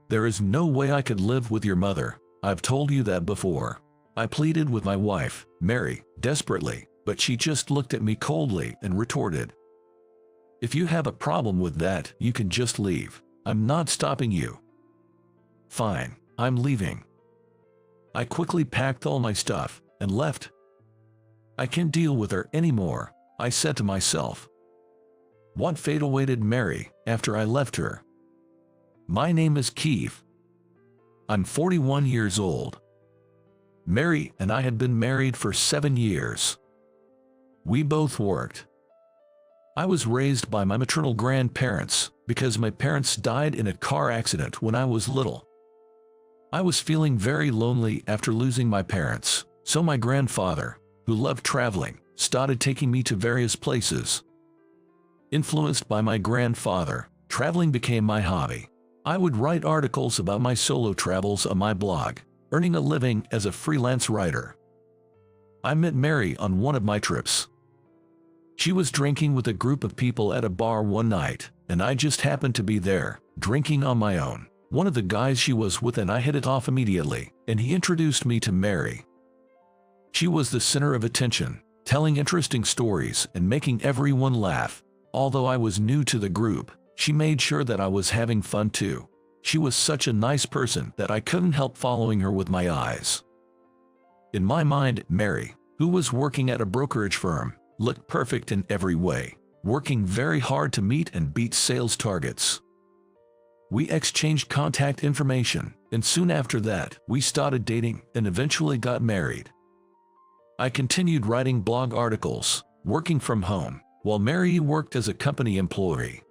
There is no way I could live with your mother. I've told you that before. I pleaded with my wife, Mary, desperately, but she just looked at me coldly and retorted, "If you have a problem with that, you can just leave. I'm not stopping you." "Fine, I'm leaving." I quickly packed all my stuff and left. I can't deal with her anymore, I said to myself. What fate awaited Mary after I left her? My name is Keith. I'm 41 years old. Mary and I had been married for 7 years. We both worked. I was raised by my maternal grandparents because my parents died in a car accident when I was little. I was feeling very lonely after losing my parents, so my grandfather, who loved traveling, started taking me to various places. Influenced by my grandfather, traveling became my hobby. I would write articles about my solo travels on my blog, earning a living as a freelance writer. I met Mary on one of my trips. She was drinking with a group of people at a bar one night, and I just happened to be there, drinking on my own. One of the guys she was with and I hit it off immediately, and he introduced me to Mary. She was the center of attention, telling interesting stories and making everyone laugh. Although I was new to the group, she made sure that I was having fun too. She was such a nice person that I couldn't help following her with my eyes. In my mind, Mary, who was working at a brokerage firm, looked perfect in every way, working very hard to meet and beat sales targets. We exchanged contact information, and soon after that, we started dating and eventually got married. I continued writing blog articles, working from home, while Mary worked as a company employee.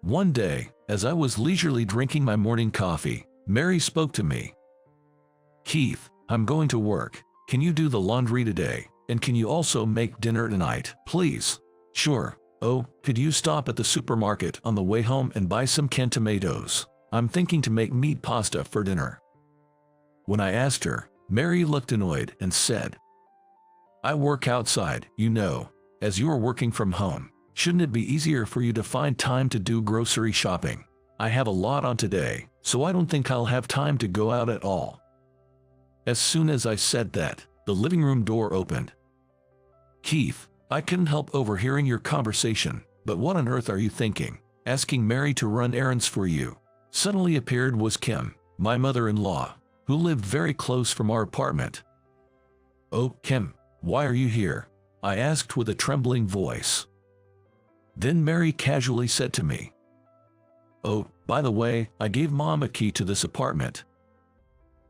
One day, as I was leisurely drinking my morning coffee, Mary spoke to me. "Keith, I'm going to work. Can you do the laundry today? And can you also make dinner tonight, please?" "Sure." "Oh, could you stop at the supermarket on the way home and buy some canned tomatoes? I'm thinking to make meat pasta for dinner." When I asked her, Mary looked annoyed and said, "I work outside, you know. As you are working from home, shouldn't it be easier for you to find time to do grocery shopping? I have a lot on today, so I don't think I'll have time to go out at all." As soon as I said that, the living room door opened. "Keith, I couldn't help overhearing your conversation, but what on earth are you thinking? Asking Mary to run errands for you?" Suddenly appeared was Kim, my mother-in-law, who lived very close from our apartment. "Oh, Kim, why are you here?" I asked with a trembling voice. Then Mary casually said to me, "Oh, by the way, I gave Mom a key to this apartment."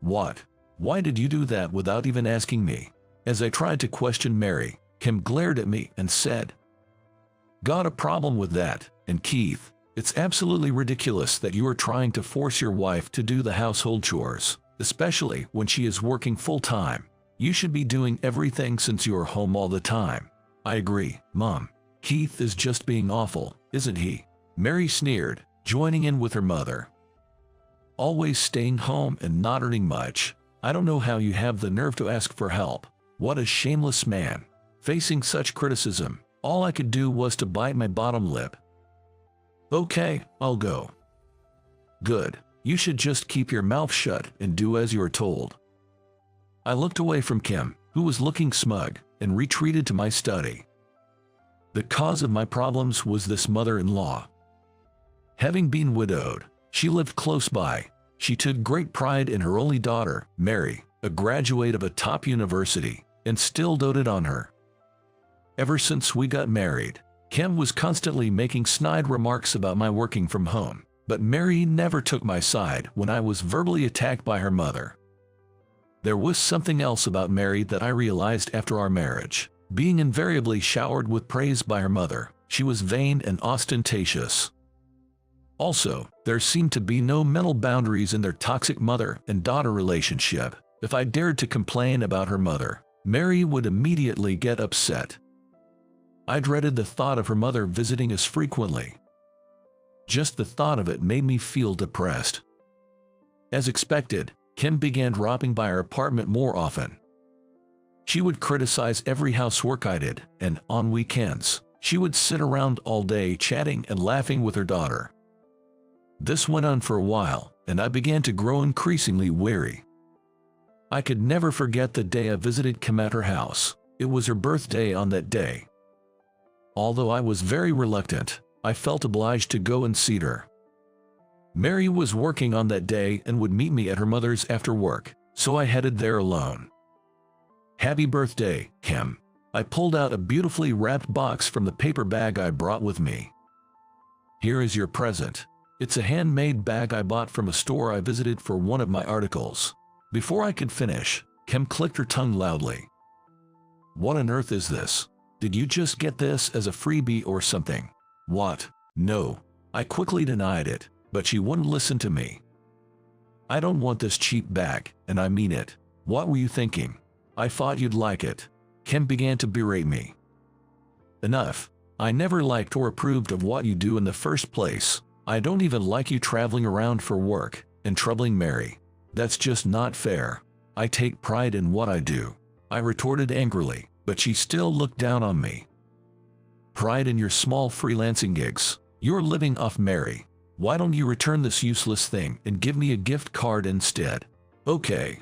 "What? Why did you do that without even asking me?" As I tried to question Mary, Kim glared at me and said, "Got a problem with that, and Keith, it's absolutely ridiculous that you are trying to force your wife to do the household chores, especially when she is working full-time. You should be doing everything since you are home all the time." "I agree, Mom. Keith is just being awful, isn't he?" Mary sneered, joining in with her mother. "Always staying home and not earning much. I don't know how you have the nerve to ask for help. What a shameless man." Facing such criticism, all I could do was to bite my bottom lip. "Okay, I'll go." "Good. You should just keep your mouth shut and do as you are told." I looked away from Kim, who was looking smug, and retreated to my study. The cause of my problems was this mother-in-law. Having been widowed, she lived close by. She took great pride in her only daughter, Mary, a graduate of a top university, and still doted on her. Ever since we got married, Kim was constantly making snide remarks about my working from home, but Mary never took my side when I was verbally attacked by her mother. There was something else about Mary that I realized after our marriage. Being invariably showered with praise by her mother, she was vain and ostentatious. Also, there seemed to be no mental boundaries in their toxic mother and daughter relationship. If I dared to complain about her mother, Mary would immediately get upset. I dreaded the thought of her mother visiting us frequently. Just the thought of it made me feel depressed. As expected, Kim began dropping by our apartment more often. She would criticize every housework I did, and on weekends, she would sit around all day chatting and laughing with her daughter. This went on for a while, and I began to grow increasingly weary. I could never forget the day I visited Kim at her house. It was her birthday on that day. Although I was very reluctant, I felt obliged to go and see her. Mary was working on that day and would meet me at her mother's after work, so I headed there alone. "Happy birthday, Kim." I pulled out a beautifully wrapped box from the paper bag I brought with me. "Here is your present. It's a handmade bag I bought from a store I visited for one of my articles." Before I could finish, Kim clicked her tongue loudly. "What on earth is this? Did you just get this as a freebie or something?" "What? No." I quickly denied it, but she wouldn't listen to me. "I don't want this cheap bag, and I mean it. What were you thinking? I thought you'd like it." Kim began to berate me. "Enough. I never liked or approved of what you do in the first place. I don't even like you traveling around for work and troubling Mary. That's just not fair. I take pride in what I do," I retorted angrily, but she still looked down on me. "Pride in your small freelancing gigs? You're living off Mary. Why don't you return this useless thing and give me a gift card instead?" "Okay."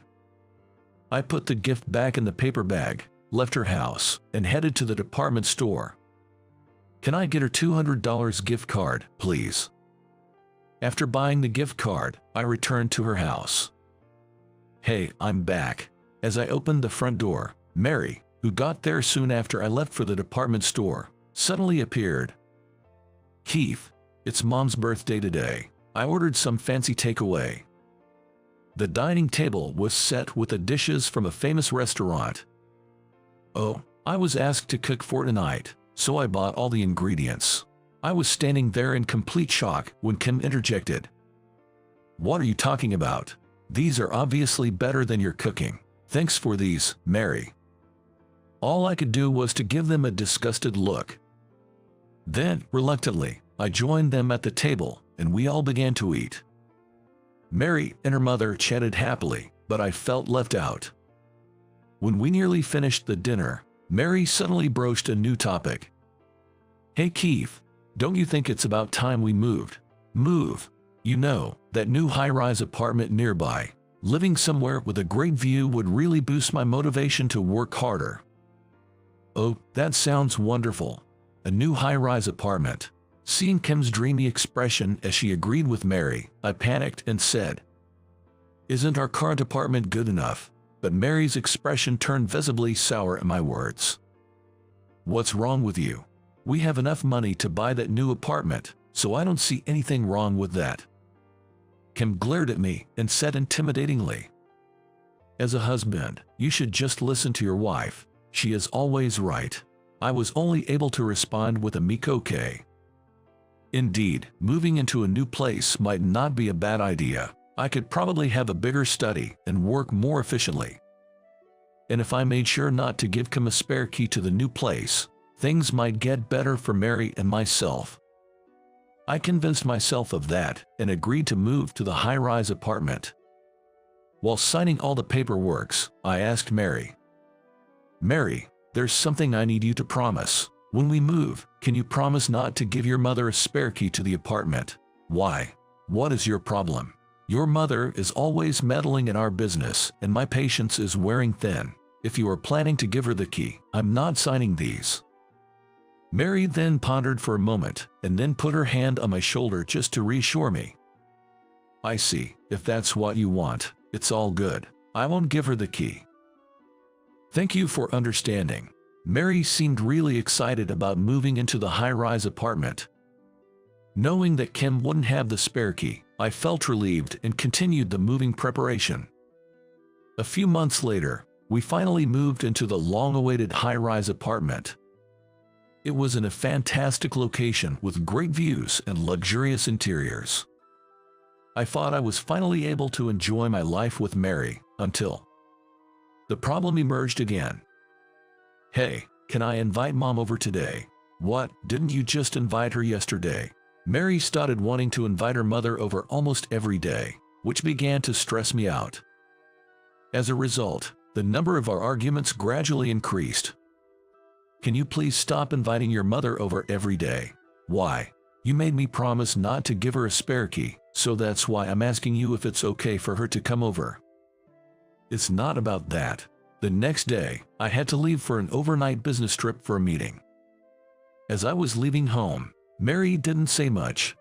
I put the gift back in the paper bag, left her house, and headed to the department store. "Can I get her $200 gift card, please?" After buying the gift card, I returned to her house. "Hey, I'm back." As I opened the front door, Mary, who got there soon after I left for the department store, suddenly appeared. "Keith, it's Mom's birthday today. I ordered some fancy takeaway." The dining table was set with the dishes from a famous restaurant. "Oh, I was asked to cook for tonight, so I bought all the ingredients." I was standing there in complete shock when Kim interjected. "What are you talking about? These are obviously better than your cooking. Thanks for these, Mary." All I could do was to give them a disgusted look. Then, reluctantly, I joined them at the table, and we all began to eat. Mary and her mother chatted happily, but I felt left out. When we nearly finished the dinner, Mary suddenly broached a new topic. "Hey Keith, don't you think it's about time we moved?" "Move? You know, that new high-rise apartment nearby. Living somewhere with a great view would really boost my motivation to work harder." "Oh, that sounds wonderful. A new high-rise apartment." Seeing Kim's dreamy expression as she agreed with Mary, I panicked and said, "Isn't our current apartment good enough?" But Mary's expression turned visibly sour at my words. "What's wrong with you? We have enough money to buy that new apartment, so I don't see anything wrong with that." Kim glared at me and said intimidatingly, "As a husband, you should just listen to your wife. She is always right." I was only able to respond with a meek okay. Indeed, moving into a new place might not be a bad idea. I could probably have a bigger study and work more efficiently. And if I made sure not to give Kim a spare key to the new place, things might get better for Mary and myself. I convinced myself of that and agreed to move to the high-rise apartment. While signing all the paperwork, I asked Mary, "Mary, there's something I need you to promise. When we move, can you promise not to give your mother a spare key to the apartment?" "Why? What is your problem? Your mother is always meddling in our business, and my patience is wearing thin. If you are planning to give her the key, I'm not signing these." Mary then pondered for a moment, and then put her hand on my shoulder just to reassure me. "I see. If that's what you want, it's all good. I won't give her the key." "Thank you for understanding." Mary seemed really excited about moving into the high-rise apartment. Knowing that Kim wouldn't have the spare key, I felt relieved and continued the moving preparation. A few months later, we finally moved into the long-awaited high-rise apartment. It was in a fantastic location with great views and luxurious interiors. I thought I was finally able to enjoy my life with Mary, until the problem emerged again. "Hey, can I invite Mom over today?" "What, didn't you just invite her yesterday?" Mary started wanting to invite her mother over almost every day, which began to stress me out. As a result, the number of our arguments gradually increased. "Can you please stop inviting your mother over every day?" "Why? You made me promise not to give her a spare key, so that's why I'm asking you if it's okay for her to come over. It's not about that. The next day, I had to leave for an overnight business trip for a meeting. As I was leaving home, Mary didn't say much.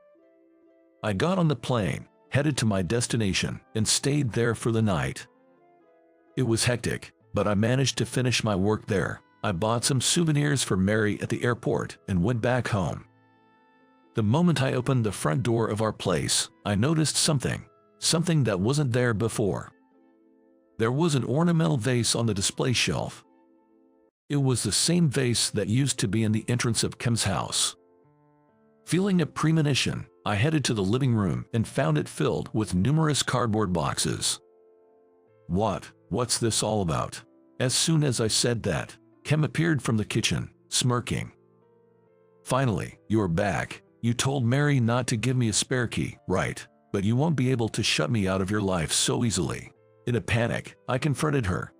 I got on the plane, headed to my destination, and stayed there for the night. It was hectic, but I managed to finish my work there. I bought some souvenirs for Mary at the airport and went back home. The moment I opened the front door of our place, I noticed something that wasn't there before. There was an ornamental vase on the display shelf. It was the same vase that used to be in the entrance of Kim's house. Feeling a premonition, I headed to the living room and found it filled with numerous cardboard boxes. What's this all about? As soon as I said that, Kim appeared from the kitchen, smirking. Finally, you're back. You told Mary not to give me a spare key, right? But you won't be able to shut me out of your life so easily. In a panic, I confronted her.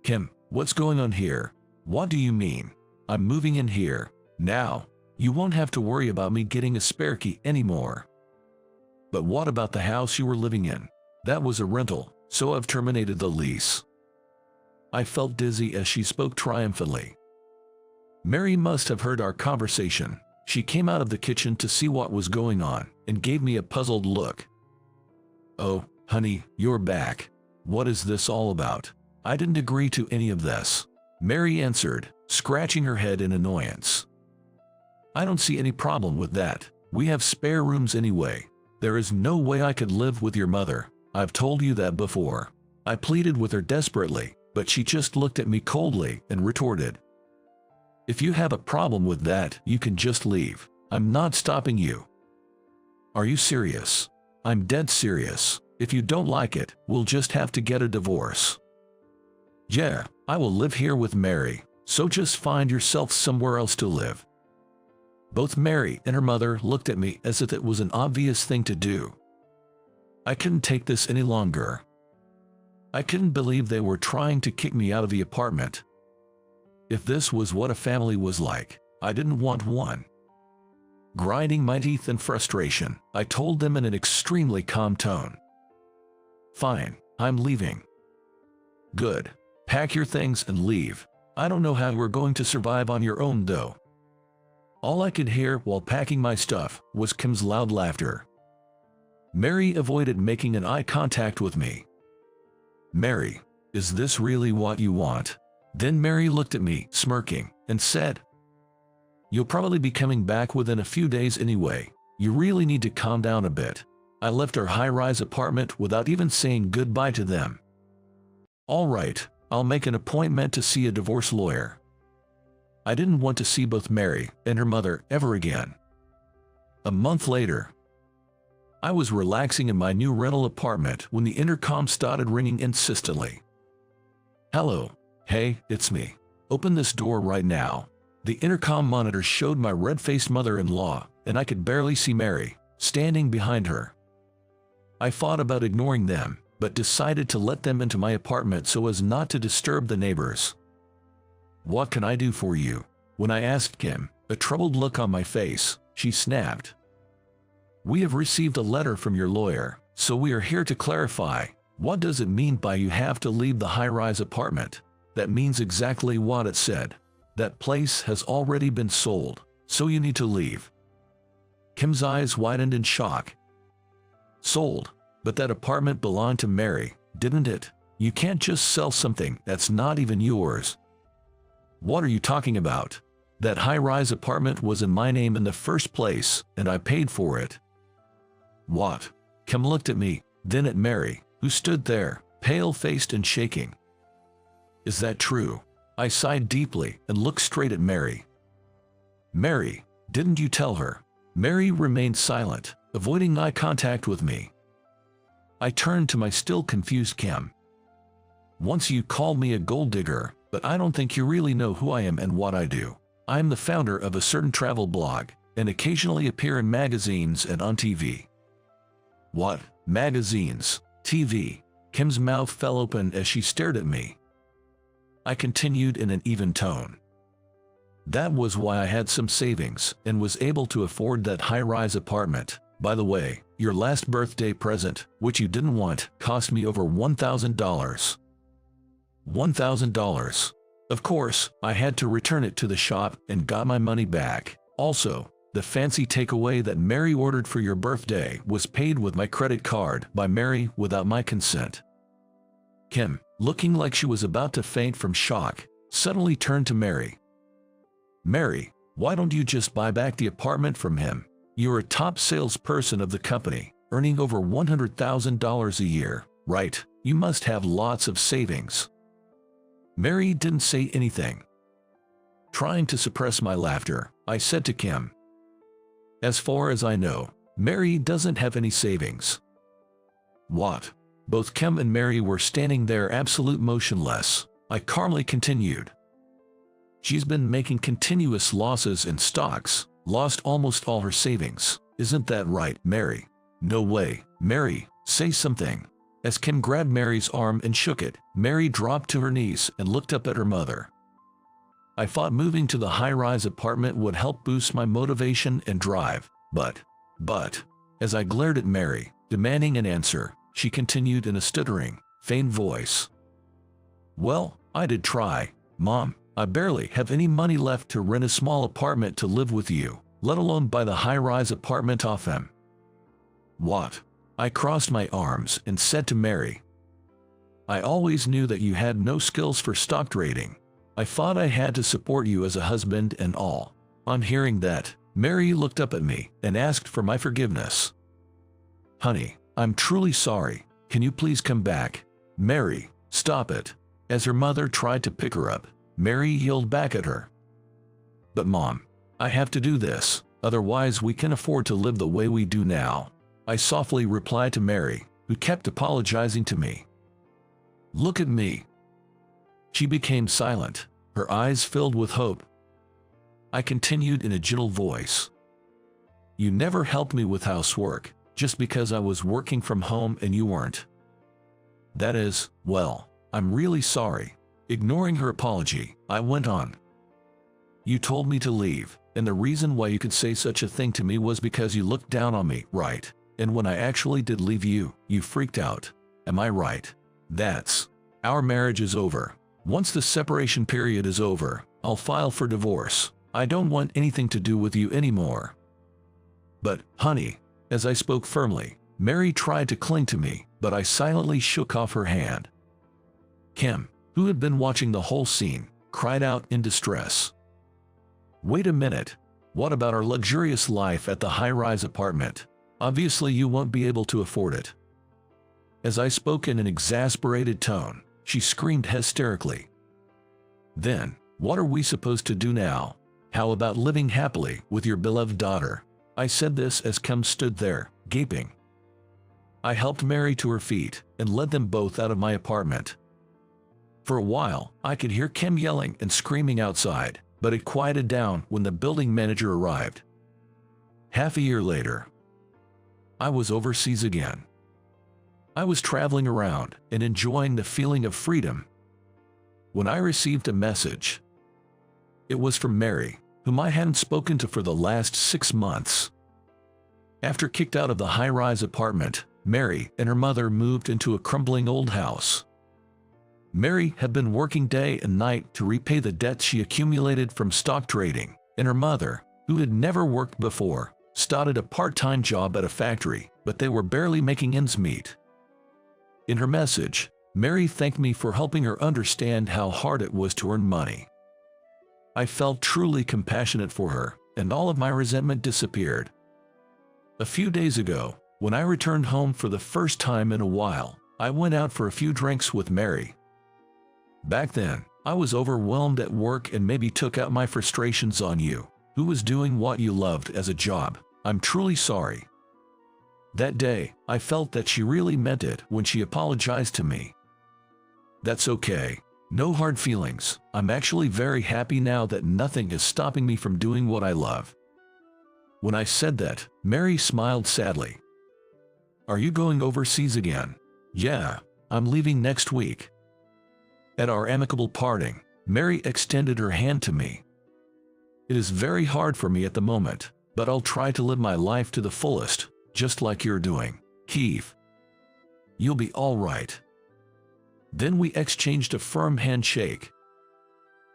Kim, what's going on here? What do you mean? I'm moving in here. Now, you won't have to worry about me getting a spare key anymore. But what about the house you were living in? That was a rental, so I've terminated the lease. I felt dizzy as she spoke triumphantly. Mary must have heard our conversation. She came out of the kitchen to see what was going on and gave me a puzzled look. Oh, honey, you're back. What is this all about? I didn't agree to any of this, Mary answered, scratching her head in annoyance. I don't see any problem with that. We have spare rooms anyway. There is no way I could live with your mother. I've told you that before. I pleaded with her desperately, but she just looked at me coldly and retorted, if you have a problem with that, you can just leave. I'm not stopping you. Are you serious? I'm dead serious. If you don't like it, we'll just have to get a divorce. Yeah, I will live here with Mary, so just find yourself somewhere else to live. Both Mary and her mother looked at me as if it was an obvious thing to do. I couldn't take this any longer. I couldn't believe they were trying to kick me out of the apartment. If this was what a family was like, I didn't want one. Grinding my teeth in frustration, I told them in an extremely calm tone. Fine, I'm leaving. Good. Pack your things and leave. I don't know how we're going to survive on your own though. All I could hear while packing my stuff was Kim's loud laughter. Mary avoided making an eye contact with me. Mary, is this really what you want? Then Mary looked at me, smirking, and said, you'll probably be coming back within a few days anyway. You really need to calm down a bit. I left our high-rise apartment without even saying goodbye to them. All right, I'll make an appointment to see a divorce lawyer. I didn't want to see both Mary and her mother ever again. A month later, I was relaxing in my new rental apartment when the intercom started ringing insistently. Hello. Hey, it's me. Open this door right now. The intercom monitor showed my red-faced mother-in-law, and I could barely see Mary, standing behind her. I thought about ignoring them, but decided to let them into my apartment so as not to disturb the neighbors. What can I do for you? When I asked Kim, a troubled look on my face, she snapped. We have received a letter from your lawyer, so we are here to clarify. What does it mean by you have to leave the high-rise apartment? That means exactly what it said. That place has already been sold, so you need to leave. Kim's eyes widened in shock. Sold? But that apartment belonged to Mary, didn't it? You can't just sell something that's not even yours. What are you talking about? That high-rise apartment was in my name in the first place, and I paid for it. What? Kim looked at me, then at Mary, who stood there, pale-faced and shaking. Is that true? I sighed deeply and looked straight at Mary. Mary, didn't you tell her? Mary remained silent, avoiding eye contact with me. I turned to my still confused Kim. Once you called me a gold digger, but I don't think you really know who I am and what I do. I'm the founder of a certain travel blog, and occasionally appear in magazines and on TV. What? Magazines? TV? Kim's mouth fell open as she stared at me. I continued in an even tone. That was why I had some savings and was able to afford that high-rise apartment. By the way, your last birthday present, which you didn't want, cost me over $1,000. $1,000. Of course, I had to return it to the shop and got my money back. Also, the fancy takeaway that Mary ordered for your birthday was paid with my credit card by Mary without my consent. Kim, looking like she was about to faint from shock, suddenly turned to Mary. Mary, why don't you just buy back the apartment from him? You're a top salesperson of the company, earning over $100,000 a year, right? You must have lots of savings. Mary didn't say anything. Trying to suppress my laughter, I said to Kim, as far as I know, Mary doesn't have any savings. What? Both Kim and Mary were standing there absolute motionless. I calmly continued. She's been making continuous losses in stocks, lost almost all her savings. Isn't that right, Mary? No way. Mary, say something. As Kim grabbed Mary's arm and shook it, Mary dropped to her knees and looked up at her mother. I thought moving to the high-rise apartment would help boost my motivation and drive, but, as I glared at Mary, demanding an answer, she continued in a stuttering, faint voice. Well, I did try, Mom. I barely have any money left to rent a small apartment to live with you, let alone buy the high-rise apartment off him. What? I crossed my arms and said to Mary, I always knew that you had no skills for stock trading. I thought I had to support you as a husband and all. On hearing that, Mary looked up at me and asked for my forgiveness. Honey, I'm truly sorry. Can you please come back? Mary, stop it. As her mother tried to pick her up, Mary yelled back at her. But Mom, I have to do this, otherwise we can't afford to live the way we do now. I softly replied to Mary, who kept apologizing to me. Look at me. She became silent, her eyes filled with hope. I continued in a gentle voice. You never helped me with housework, just because I was working from home and you weren't. That is, well, I'm really sorry. Ignoring her apology, I went on. You told me to leave, and the reason why you could say such a thing to me was because you looked down on me, right? And when I actually did leave you, you freaked out. Am I right? Our marriage is over. Once the separation period is over, I'll file for divorce. I don't want anything to do with you anymore. But, honey, as I spoke firmly, Mary tried to cling to me, but I silently shook off her hand. Kim, who had been watching the whole scene, cried out in distress. Wait a minute. What about our luxurious life at the high-rise apartment? Obviously you won't be able to afford it. As I spoke in an exasperated tone, she screamed hysterically. Then, what are we supposed to do now? How about living happily with your beloved daughter? I said this as Kim stood there, gaping. I helped Mary to her feet and led them both out of my apartment. For a while, I could hear Kim yelling and screaming outside, but it quieted down when the building manager arrived. Half a year later, I was overseas again. I was traveling around and enjoying the feeling of freedom when I received a message. It was from Mary, whom I hadn't spoken to for the last 6 months. After kicked out of the high-rise apartment, Mary and her mother moved into a crumbling old house. Mary had been working day and night to repay the debt she accumulated from stock trading, and her mother, who had never worked before, started a part-time job at a factory, but they were barely making ends meet. In her message, Mary thanked me for helping her understand how hard it was to earn money. I felt truly compassionate for her, and all of my resentment disappeared. A few days ago, when I returned home for the first time in a while, I went out for a few drinks with Mary. Back then, I was overwhelmed at work and maybe took out my frustrations on you, who was doing what you loved as a job. I'm truly sorry. That day, I felt that she really meant it when she apologized to me. That's okay. No hard feelings. I'm actually very happy now that nothing is stopping me from doing what I love. When I said that, Mary smiled sadly. Are you going overseas again? Yeah, I'm leaving next week. At our amicable parting, Mary extended her hand to me. It is very hard for me at the moment, but I'll try to live my life to the fullest. just like you're doing, Keith. You'll be all right." Then we exchanged a firm handshake.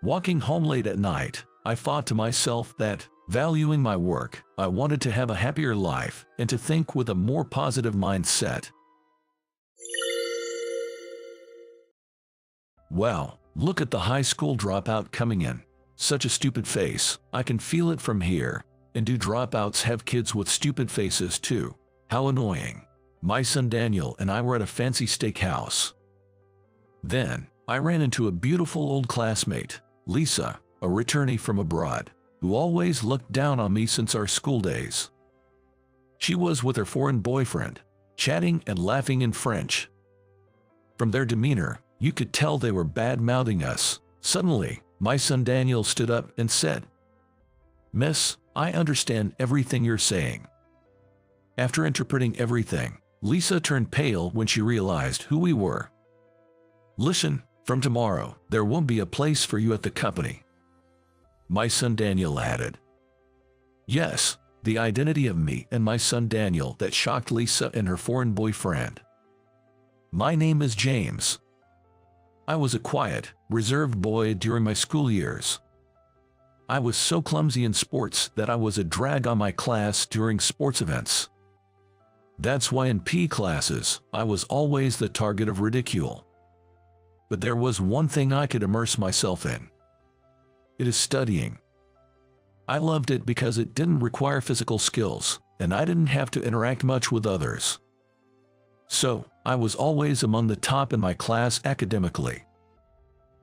Walking home late at night, I thought to myself that, valuing my work, I wanted to have a happier life and to think with a more positive mindset. Wow, look at the high school dropout coming in. Such a stupid face, I can feel it from here. And do dropouts have kids with stupid faces too? How annoying. My son Daniel and I were at a fancy steakhouse. Then, I ran into a beautiful old classmate, Lisa, a returnee from abroad, who always looked down on me since our school days. She was with her foreign boyfriend, chatting and laughing in French. From their demeanor, you could tell they were bad-mouthing us. Suddenly, my son Daniel stood up and said, "Miss, I understand everything you're saying." After interpreting everything, Lisa turned pale when she realized who we were. "Listen, from tomorrow, there won't be a place for you at the company," my son Daniel added. Yes, the identity of me and my son Daniel that shocked Lisa and her foreign boyfriend. My name is James. I was a quiet, reserved boy during my school years. I was so clumsy in sports that I was a drag on my class during sports events. That's why in PE classes, I was always the target of ridicule. But there was one thing I could immerse myself in. It is studying. I loved it because it didn't require physical skills, and I didn't have to interact much with others. So, I was always among the top in my class academically.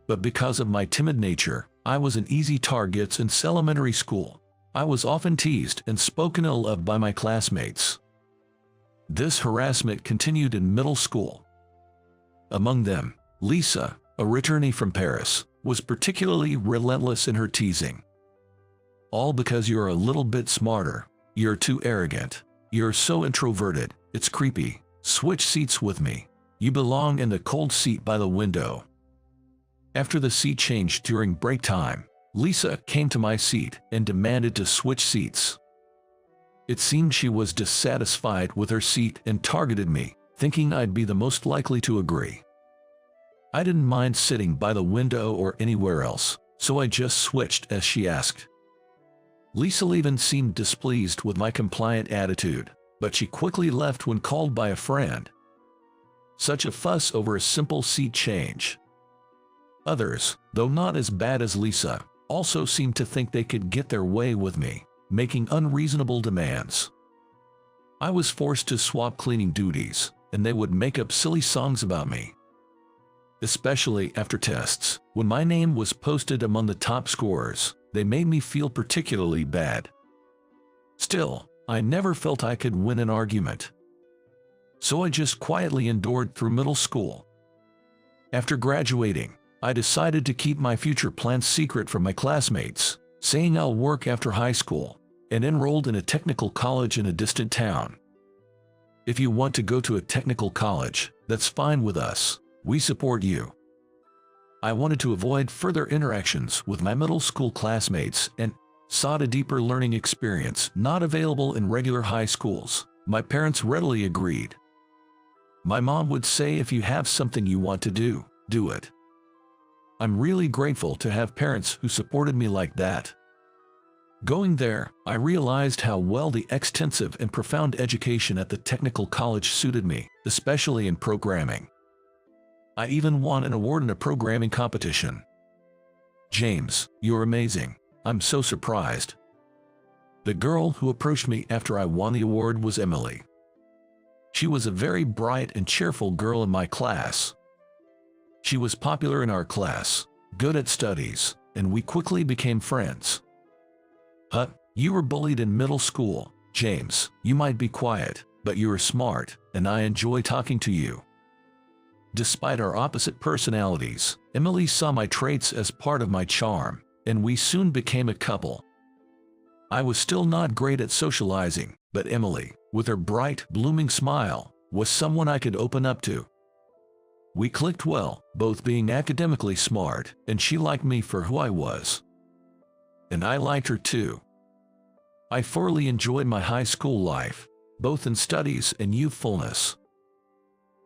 But because of my timid nature, I was an easy target in elementary school. I was often teased and spoken ill of by my classmates. This harassment continued in middle school. Among them, Lisa, a returnee from Paris, was particularly relentless in her teasing. All because you're a little bit smarter, you're too arrogant, you're so introverted, it's creepy, switch seats with me, you belong in the cold seat by the window. After the seat changed during break time, Lisa came to my seat and demanded to switch seats. It seemed she was dissatisfied with her seat and targeted me, thinking I'd be the most likely to agree. I didn't mind sitting by the window or anywhere else, so I just switched as she asked. Lisa even seemed displeased with my compliant attitude, but she quickly left when called by a friend. Such a fuss over a simple seat change. Others, though not as bad as Lisa, also seemed to think they could get their way with me, making unreasonable demands. I was forced to swap cleaning duties, and they would make up silly songs about me. Especially after tests, when my name was posted among the top scorers, they made me feel particularly bad. Still, I never felt I could win an argument. So I just quietly endured through middle school. After graduating, I decided to keep my future plans secret from my classmates, saying I'll work after high school, and enrolled in a technical college in a distant town. If you want to go to a technical college, that's fine with us. We support you. I wanted to avoid further interactions with my middle school classmates and sought a deeper learning experience not available in regular high schools. My parents readily agreed. My mom would say, if you have something you want to do, do it. I'm really grateful to have parents who supported me like that. Going there, I realized how well the extensive and profound education at the technical college suited me, especially in programming. I even won an award in a programming competition. "James, you're amazing. I'm so surprised." The girl who approached me after I won the award was Emily. She was a very bright and cheerful girl in my class. She was popular in our class, good at studies, and we quickly became friends. You were bullied in middle school, James. You might be quiet, but you are smart, and I enjoy talking to you." Despite our opposite personalities, Emily saw my traits as part of my charm, and we soon became a couple. I was still not great at socializing, but Emily, with her bright, blooming smile, was someone I could open up to. We clicked well, both being academically smart, and she liked me for who I was. And I liked her too. I thoroughly enjoyed my high school life. both in studies and youthfulness.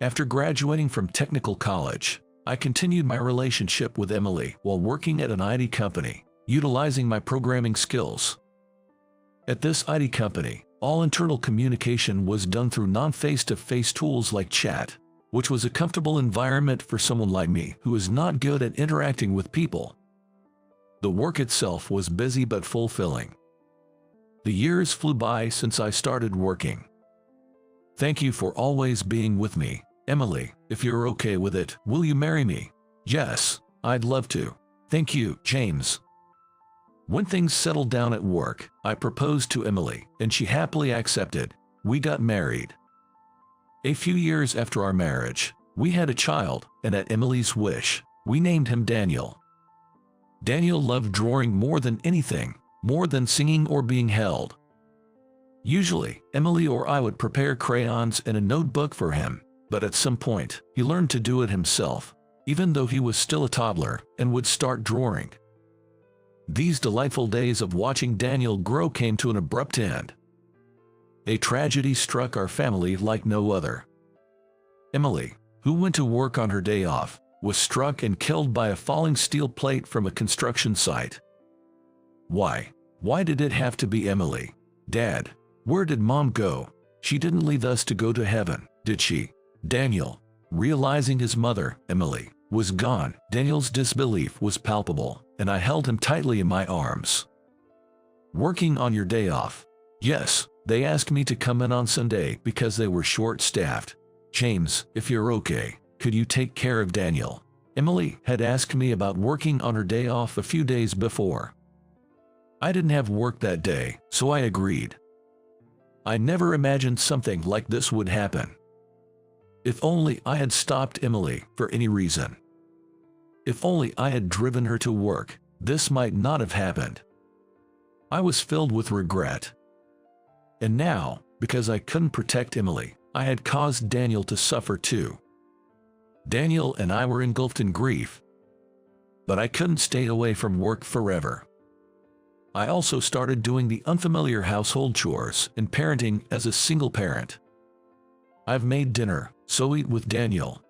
After graduating from technical college, I continued my relationship with Emily while working at an IT company, utilizing my programming skills. At this IT company, all internal communication was done through non-face-to-face tools like chat, which was a comfortable environment for someone like me who is not good at interacting with people. The work itself was busy but fulfilling. The years flew by since I started working. Thank you for always being with me, Emily. If you're okay with it, will you marry me? Yes, I'd love to. Thank you, James. When things settled down at work, I proposed to Emily, and she happily accepted. We got married. A few years after our marriage, we had a child, and at Emily's wish, we named him Daniel. Daniel loved drawing more than anything, more than singing or being held. Usually, Emily or I would prepare crayons and a notebook for him, but at some point, he learned to do it himself, even though he was still a toddler, and would start drawing. These delightful days of watching Daniel grow came to an abrupt end. A tragedy struck our family like no other. Emily, who went to work on her day off, was struck and killed by a falling steel plate from a construction site. Why? Why did it have to be Emily? Dad, where did Mom go? She didn't leave us to go to heaven, did she? Daniel, realizing his mother, Emily, was gone, Daniel's disbelief was palpable, and I held him tightly in my arms. Working on your day off? Yes, they asked me to come in on Sunday because they were short-staffed. James, if you're okay, could you take care of Daniel? Emily had asked me about working on her day off a few days before. I didn't have work that day, so I agreed. I never imagined something like this would happen. If only I had stopped Emily for any reason. If only I had driven her to work, this might not have happened. I was filled with regret. And now, because I couldn't protect Emily, I had caused Daniel to suffer too. Daniel and I were engulfed in grief. But I couldn't stay away from work forever. I also started doing the unfamiliar household chores and parenting as a single parent. I've made dinner, so eat with Daniel.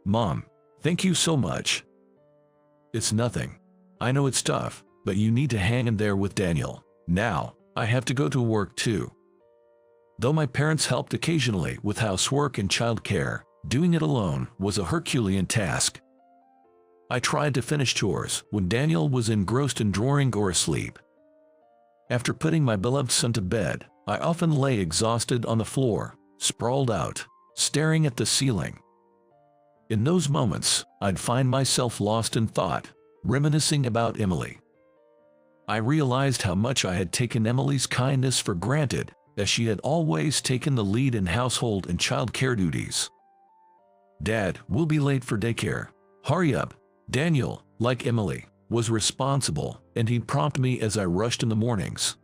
Mom, thank you so much. It's nothing. I know it's tough, but you need to hang in there with Daniel. Now, I have to go to work too. Though my parents helped occasionally with housework and childcare, doing it alone was a Herculean task. I tried to finish chores when Daniel was engrossed in drawing or asleep. After putting my beloved son to bed, I often lay exhausted on the floor, sprawled out, staring at the ceiling. In those moments, I'd find myself lost in thought, reminiscing about Emily. I realized how much I had taken Emily's kindness for granted, as she had always taken the lead in household and child care duties. Dad, we'll be late for daycare. Hurry up. Daniel, like Emily, was responsible, and he'd prompt me as I rushed in the mornings.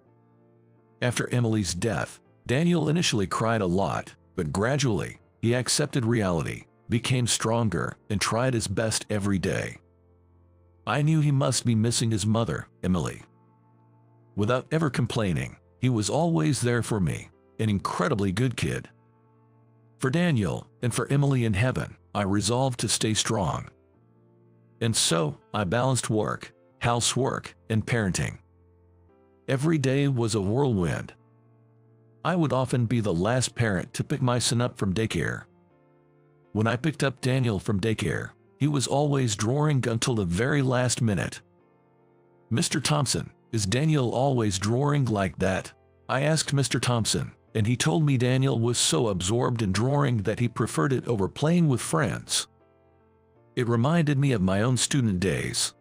After Emily's death, Daniel initially cried a lot, but gradually, he accepted reality, became stronger, and tried his best every day. I knew he must be missing his mother, Emily. Without ever complaining, he was always there for me, an incredibly good kid. For Daniel, and for Emily in heaven, I resolved to stay strong. And so, I balanced work, housework, and parenting. Every day was a whirlwind. I would often be the last parent to pick my son up from daycare. When I picked up Daniel from daycare, he was always drawing until the very last minute. Mr. Thompson, is Daniel always drawing like that? I asked Mr. Thompson, and he told me Daniel was so absorbed in drawing that he preferred it over playing with friends. It reminded me of my own student days.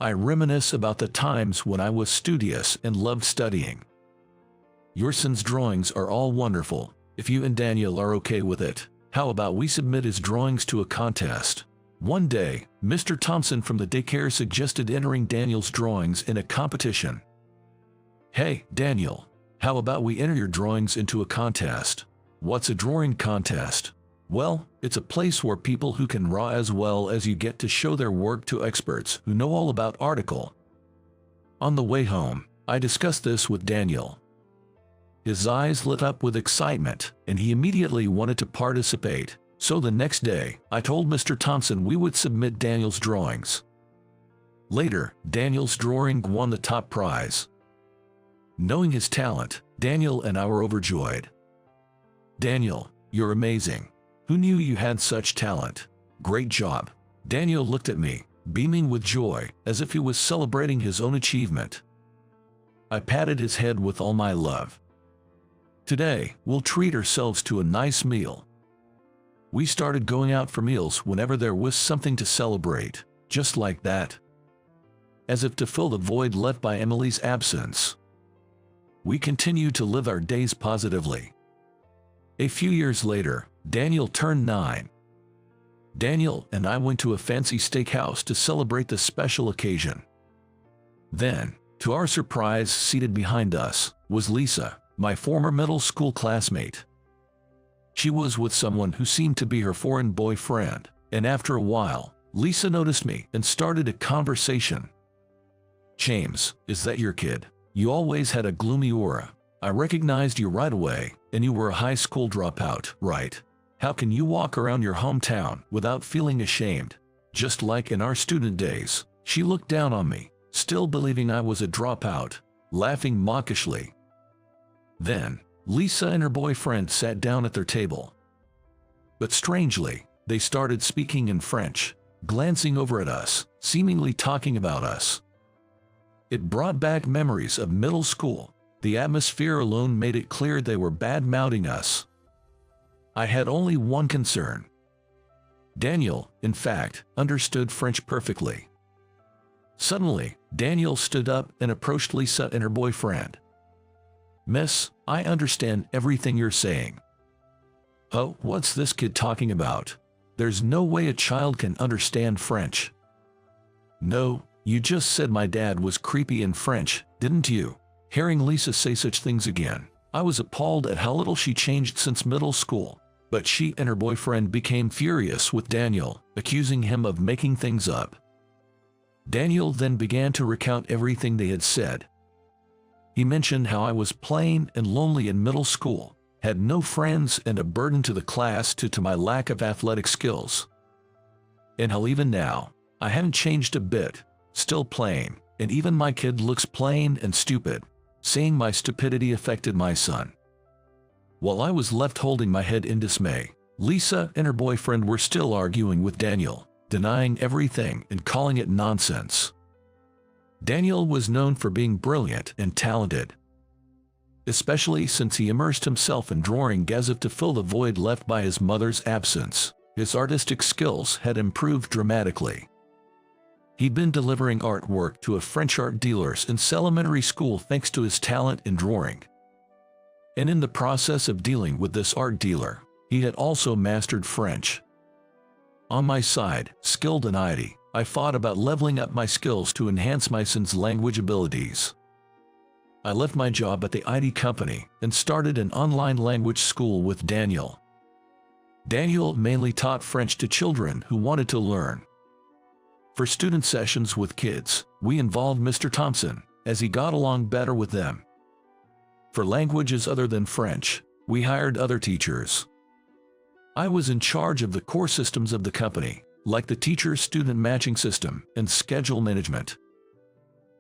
I reminisce about the times when I was studious and loved studying. Your son's drawings are all wonderful. If you and Daniel are okay with it, how about we submit his drawings to a contest? One day, Mr. Thompson from the daycare suggested entering Daniel's drawings in a competition. Hey, Daniel, how about we enter your drawings into a contest? What's a drawing contest? Well, it's a place where people who can draw as well as you get to show their work to experts who know all about article. On the way home, I discussed this with Daniel. His eyes lit up with excitement, and he immediately wanted to participate. So the next day, I told Mr. Thompson we would submit Daniel's drawings. Later, Daniel's drawing won the top prize. Knowing his talent, Daniel and I were overjoyed. "Daniel, you're amazing. Who knew you had such talent? Great job." Daniel looked at me, beaming with joy, as if he was celebrating his own achievement. I patted his head with all my love. "Today, we'll treat ourselves to a nice meal." We started going out for meals whenever there was something to celebrate, just like that. As if to fill the void left by Emily's absence. We continued to live our days positively. A few years later, Daniel turned 9. Daniel and I went to a fancy steakhouse to celebrate the special occasion. Then, to our surprise, seated behind us, was Lisa, my former middle school classmate. She was with someone who seemed to be her foreign boyfriend, and after a while, Lisa noticed me and started a conversation. "James, is that your kid? You always had a gloomy aura. I recognized you right away, and you were a high school dropout, right? How can you walk around your hometown without feeling ashamed? Just like in our student days." She looked down on me, still believing I was a dropout, laughing mawkishly. Then, Lisa and her boyfriend sat down at their table. But strangely, they started speaking in French, glancing over at us, seemingly talking about us. It brought back memories of middle school. The atmosphere alone made it clear they were bad-mouthing us. I had only one concern. Daniel, in fact, understood French perfectly. Suddenly, Daniel stood up and approached Lisa and her boyfriend. "Miss, I understand everything you're saying." "Oh, what's this kid talking about? There's no way a child can understand French." "No, you just said my dad was creepy in French, didn't you?" Hearing Lisa say such things again, I was appalled at how little she changed since middle school. But she and her boyfriend became furious with Daniel, accusing him of making things up. Daniel then began to recount everything they had said. He mentioned how I was plain and lonely in middle school, had no friends and a burden to the class due to my lack of athletic skills. And how even now, I haven't changed a bit, still plain, and even my kid looks plain and stupid, saying my stupidity affected my son. While I was left holding my head in dismay, Lisa and her boyfriend were still arguing with Daniel, denying everything and calling it nonsense. Daniel was known for being brilliant and talented, especially since he immersed himself in drawing as if to fill the void left by his mother's absence. His artistic skills had improved dramatically. He'd been delivering artwork to a French art dealers in elementary school thanks to his talent in drawing. And in the process of dealing with this art dealer, he had also mastered French. On my side, skilled in aita, I thought about leveling up my skills to enhance my son's language abilities. I left my job at the aita company and started an online language school with Daniel. Daniel mainly taught French to children who wanted to learn. For student sessions with kids, we involved Mr. Thompson, as he got along better with them. For languages other than French, we hired other teachers. I was in charge of the core systems of the company, like the teacher-student matching system and schedule management.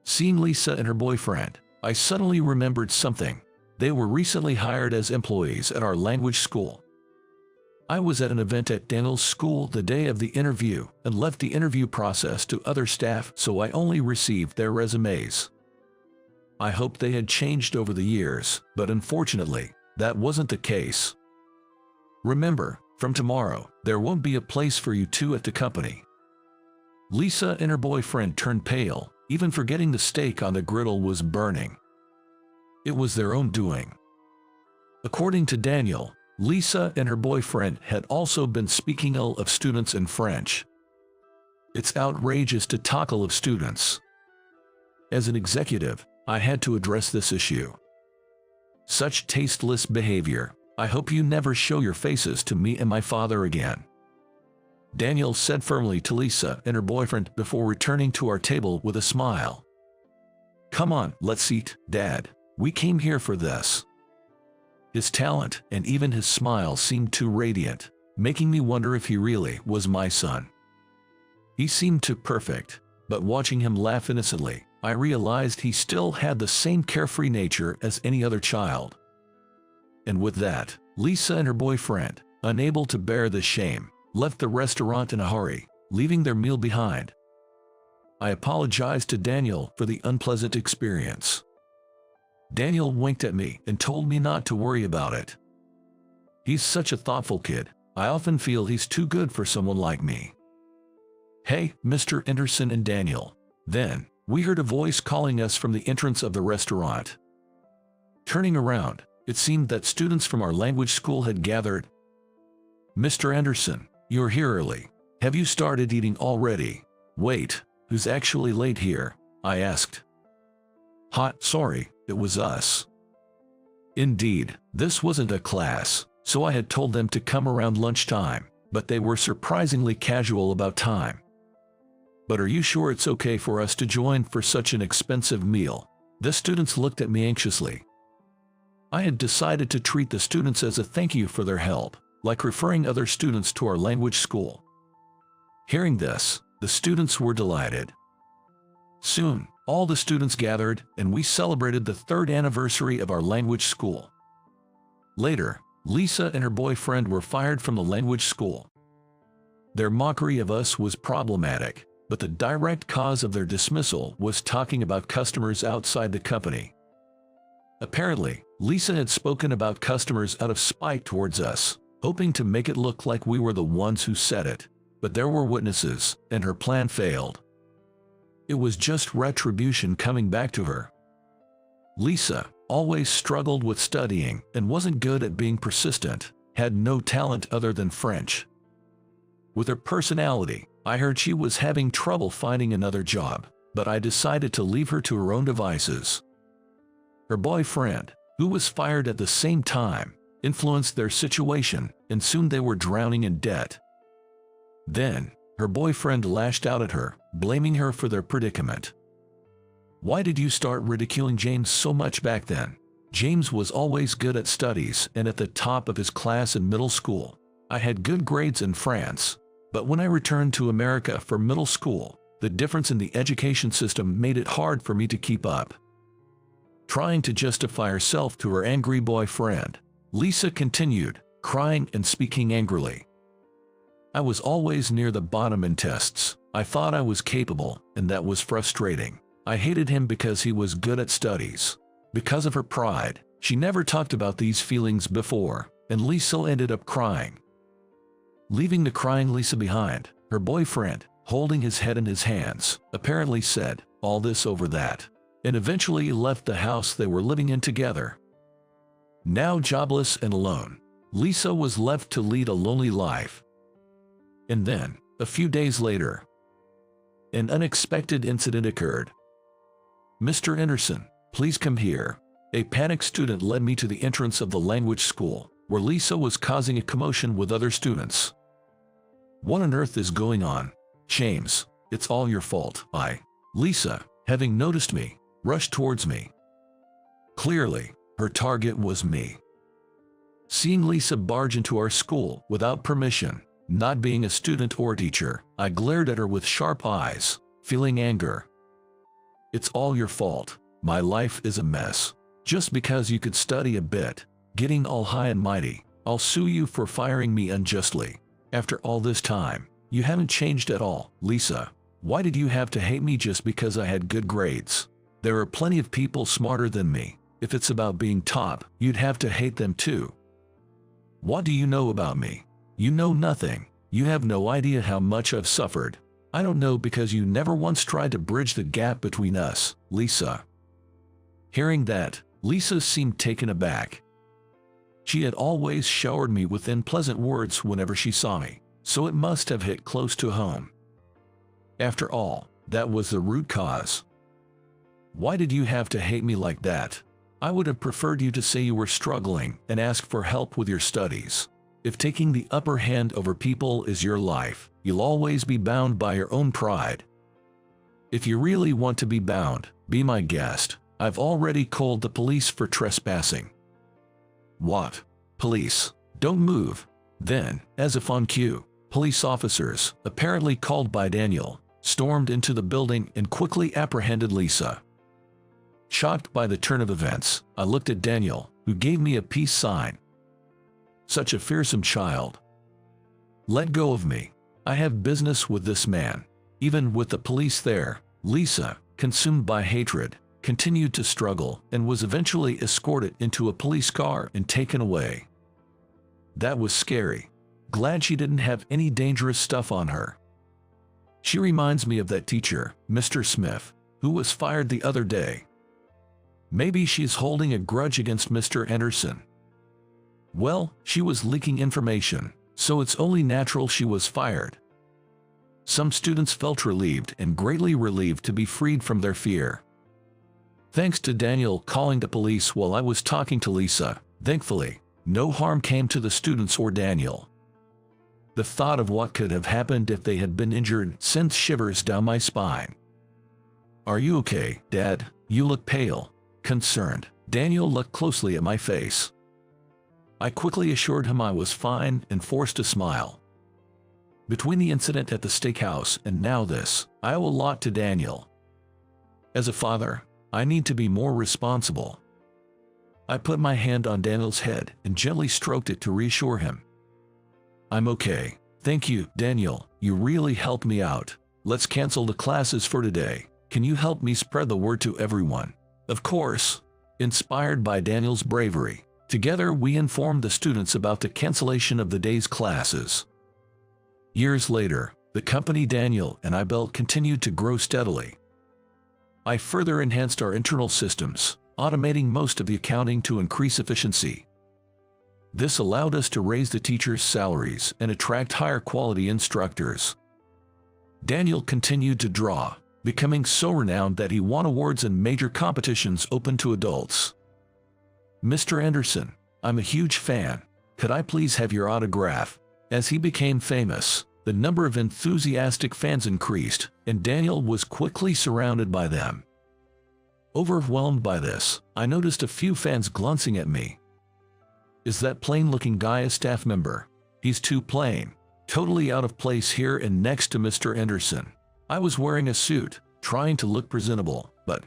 Seeing Lisa and her boyfriend, I suddenly remembered something. They were recently hired as employees at our language school. I was at an event at Daniel's school the day of the interview and left the interview process to other staff, so I only received their resumes. I hoped they had changed over the years, but unfortunately, that wasn't the case. Remember, from tomorrow, there won't be a place for you two at the company. Lisa and her boyfriend turned pale, even forgetting the steak on the griddle was burning. It was their own doing. According to Daniel, Lisa and her boyfriend had also been speaking ill of students in French. It's outrageous to talk ill of students. As an executive, I had to address this issue. Such tasteless behavior. I hope you never show your faces to me and my father again. Daniel said firmly to Lisa and her boyfriend before returning to our table with a smile. "Come on, let's eat, Dad. We came here for this." His talent and even his smile seemed too radiant, making me wonder if he really was my son. He seemed too perfect, but watching him laugh innocently, I realized he still had the same carefree nature as any other child. And with that, Lisa and her boyfriend, unable to bear the shame, left the restaurant in a hurry, leaving their meal behind. I apologized to Daniel for the unpleasant experience. Daniel winked at me and told me not to worry about it. He's such a thoughtful kid. I often feel he's too good for someone like me. Hey, Mr. Anderson and Daniel. Then, we heard a voice calling us from the entrance of the restaurant. Turning around, it seemed that students from our language school had gathered. Mr. Anderson, you're here early. Have you started eating already? Wait, who's actually late here? I asked. Sorry, it was us. Indeed, this wasn't a class, so I had told them to come around lunchtime, but they were surprisingly casual about time. But are you sure it's okay for us to join for such an expensive meal? The students looked at me anxiously. I had decided to treat the students as a thank you for their help, like referring other students to our language school. Hearing this, the students were delighted. Soon, all the students gathered, and we celebrated the 3rd anniversary of our language school. Later, Lisa and her boyfriend were fired from the language school. Their mockery of us was problematic, but the direct cause of their dismissal was talking about customers outside the company. Apparently, Lisa had spoken about customers out of spite towards us, hoping to make it look like we were the ones who said it, but there were witnesses, and her plan failed. It was just retribution coming back to her. Lisa always struggled with studying and wasn't good at being persistent, had no talent other than French. With her personality, I heard she was having trouble finding another job, but I decided to leave her to her own devices. Her boyfriend, who was fired at the same time, influenced their situation, and soon they were drowning in debt. Then, her boyfriend lashed out at her, blaming her for their predicament. Why did you start ridiculing James so much back then? James was always good at studies and at the top of his class in middle school. I had good grades in France, but when I returned to America for middle school, the difference in the education system made it hard for me to keep up. Trying to justify herself to her angry boyfriend, Lisa continued, crying and speaking angrily. I was always near the bottom in tests. I thought I was capable, and that was frustrating. I hated him because he was good at studies. Because of her pride, she never talked about these feelings before, and Lisa ended up crying. Leaving the crying Lisa behind, her boyfriend, holding his head in his hands, apparently said, all this over that, and eventually left the house they were living in together. Now jobless and alone, Lisa was left to lead a lonely life. And then, a few days later, an unexpected incident occurred. Mr. Anderson, please come here. A panicked student led me to the entrance of the language school, where Lisa was causing a commotion with other students. What on earth is going on? James, it's all your fault. Lisa, having noticed me, rushed towards me. Clearly, her target was me. Seeing Lisa barge into our school without permission, not being a student or teacher, I glared at her with sharp eyes, feeling anger. It's all your fault. My life is a mess. Just because you could study a bit, getting all high and mighty, I'll sue you for firing me unjustly. After all this time, you haven't changed at all, Lisa. Why did you have to hate me just because I had good grades? There are plenty of people smarter than me. If it's about being top, you'd have to hate them too. What do you know about me? You know nothing. You have no idea how much I've suffered. I don't know because you never once tried to bridge the gap between us, Lisa. Hearing that, Lisa seemed taken aback. She had always showered me with unpleasant words whenever she saw me, so it must have hit close to home. After all, that was the root cause. Why did you have to hate me like that? I would have preferred you to say you were struggling and ask for help with your studies. If taking the upper hand over people is your life, you'll always be bound by your own pride. If you really want to be bound, be my guest. I've already called the police for trespassing. What? Police. Don't move. Then, as if on cue, police officers, apparently called by Daniel, stormed into the building and quickly apprehended Lisa. Shocked by the turn of events, I looked at Daniel, who gave me a peace sign. Such a fearsome child. Let go of me. I have business with this man. Even with the police there, Lisa, consumed by hatred, continued to struggle and was eventually escorted into a police car and taken away. That was scary. Glad she didn't have any dangerous stuff on her. She reminds me of that teacher, Mr. Smith, who was fired the other day. Maybe she's holding a grudge against Mr. Anderson. Well, she was leaking information, so it's only natural she was fired. Some students felt relieved and greatly relieved to be freed from their fear. Thanks to Daniel calling the police while I was talking to Lisa, thankfully, no harm came to the students or Daniel. The thought of what could have happened if they had been injured sent shivers down my spine. Are you okay, Dad? You look pale. Concerned. Daniel looked closely at my face. I quickly assured him I was fine and forced a smile. Between the incident at the steakhouse and now this, I owe a lot to Daniel. As a father, I need to be more responsible. I put my hand on Daniel's head and gently stroked it to reassure him. I'm okay. Thank you, Daniel. You really helped me out. Let's cancel the classes for today. Can you help me spread the word to everyone? Of course. Inspired by Daniel's bravery, together we informed the students about the cancellation of the day's classes. Years later, the company Daniel and I built continued to grow steadily. I further enhanced our internal systems, automating most of the accounting to increase efficiency. This allowed us to raise the teachers' salaries and attract higher quality instructors. Daniel continued to draw, becoming so renowned that he won awards in major competitions open to adults. Mr. Anderson, I'm a huge fan. Could I please have your autograph? As he became famous, the number of enthusiastic fans increased, and Daniel was quickly surrounded by them. Overwhelmed by this, I noticed a few fans glancing at me. Is that plain-looking guy a staff member? He's too plain, totally out of place here and next to Mr. Anderson. I was wearing a suit, trying to look presentable, but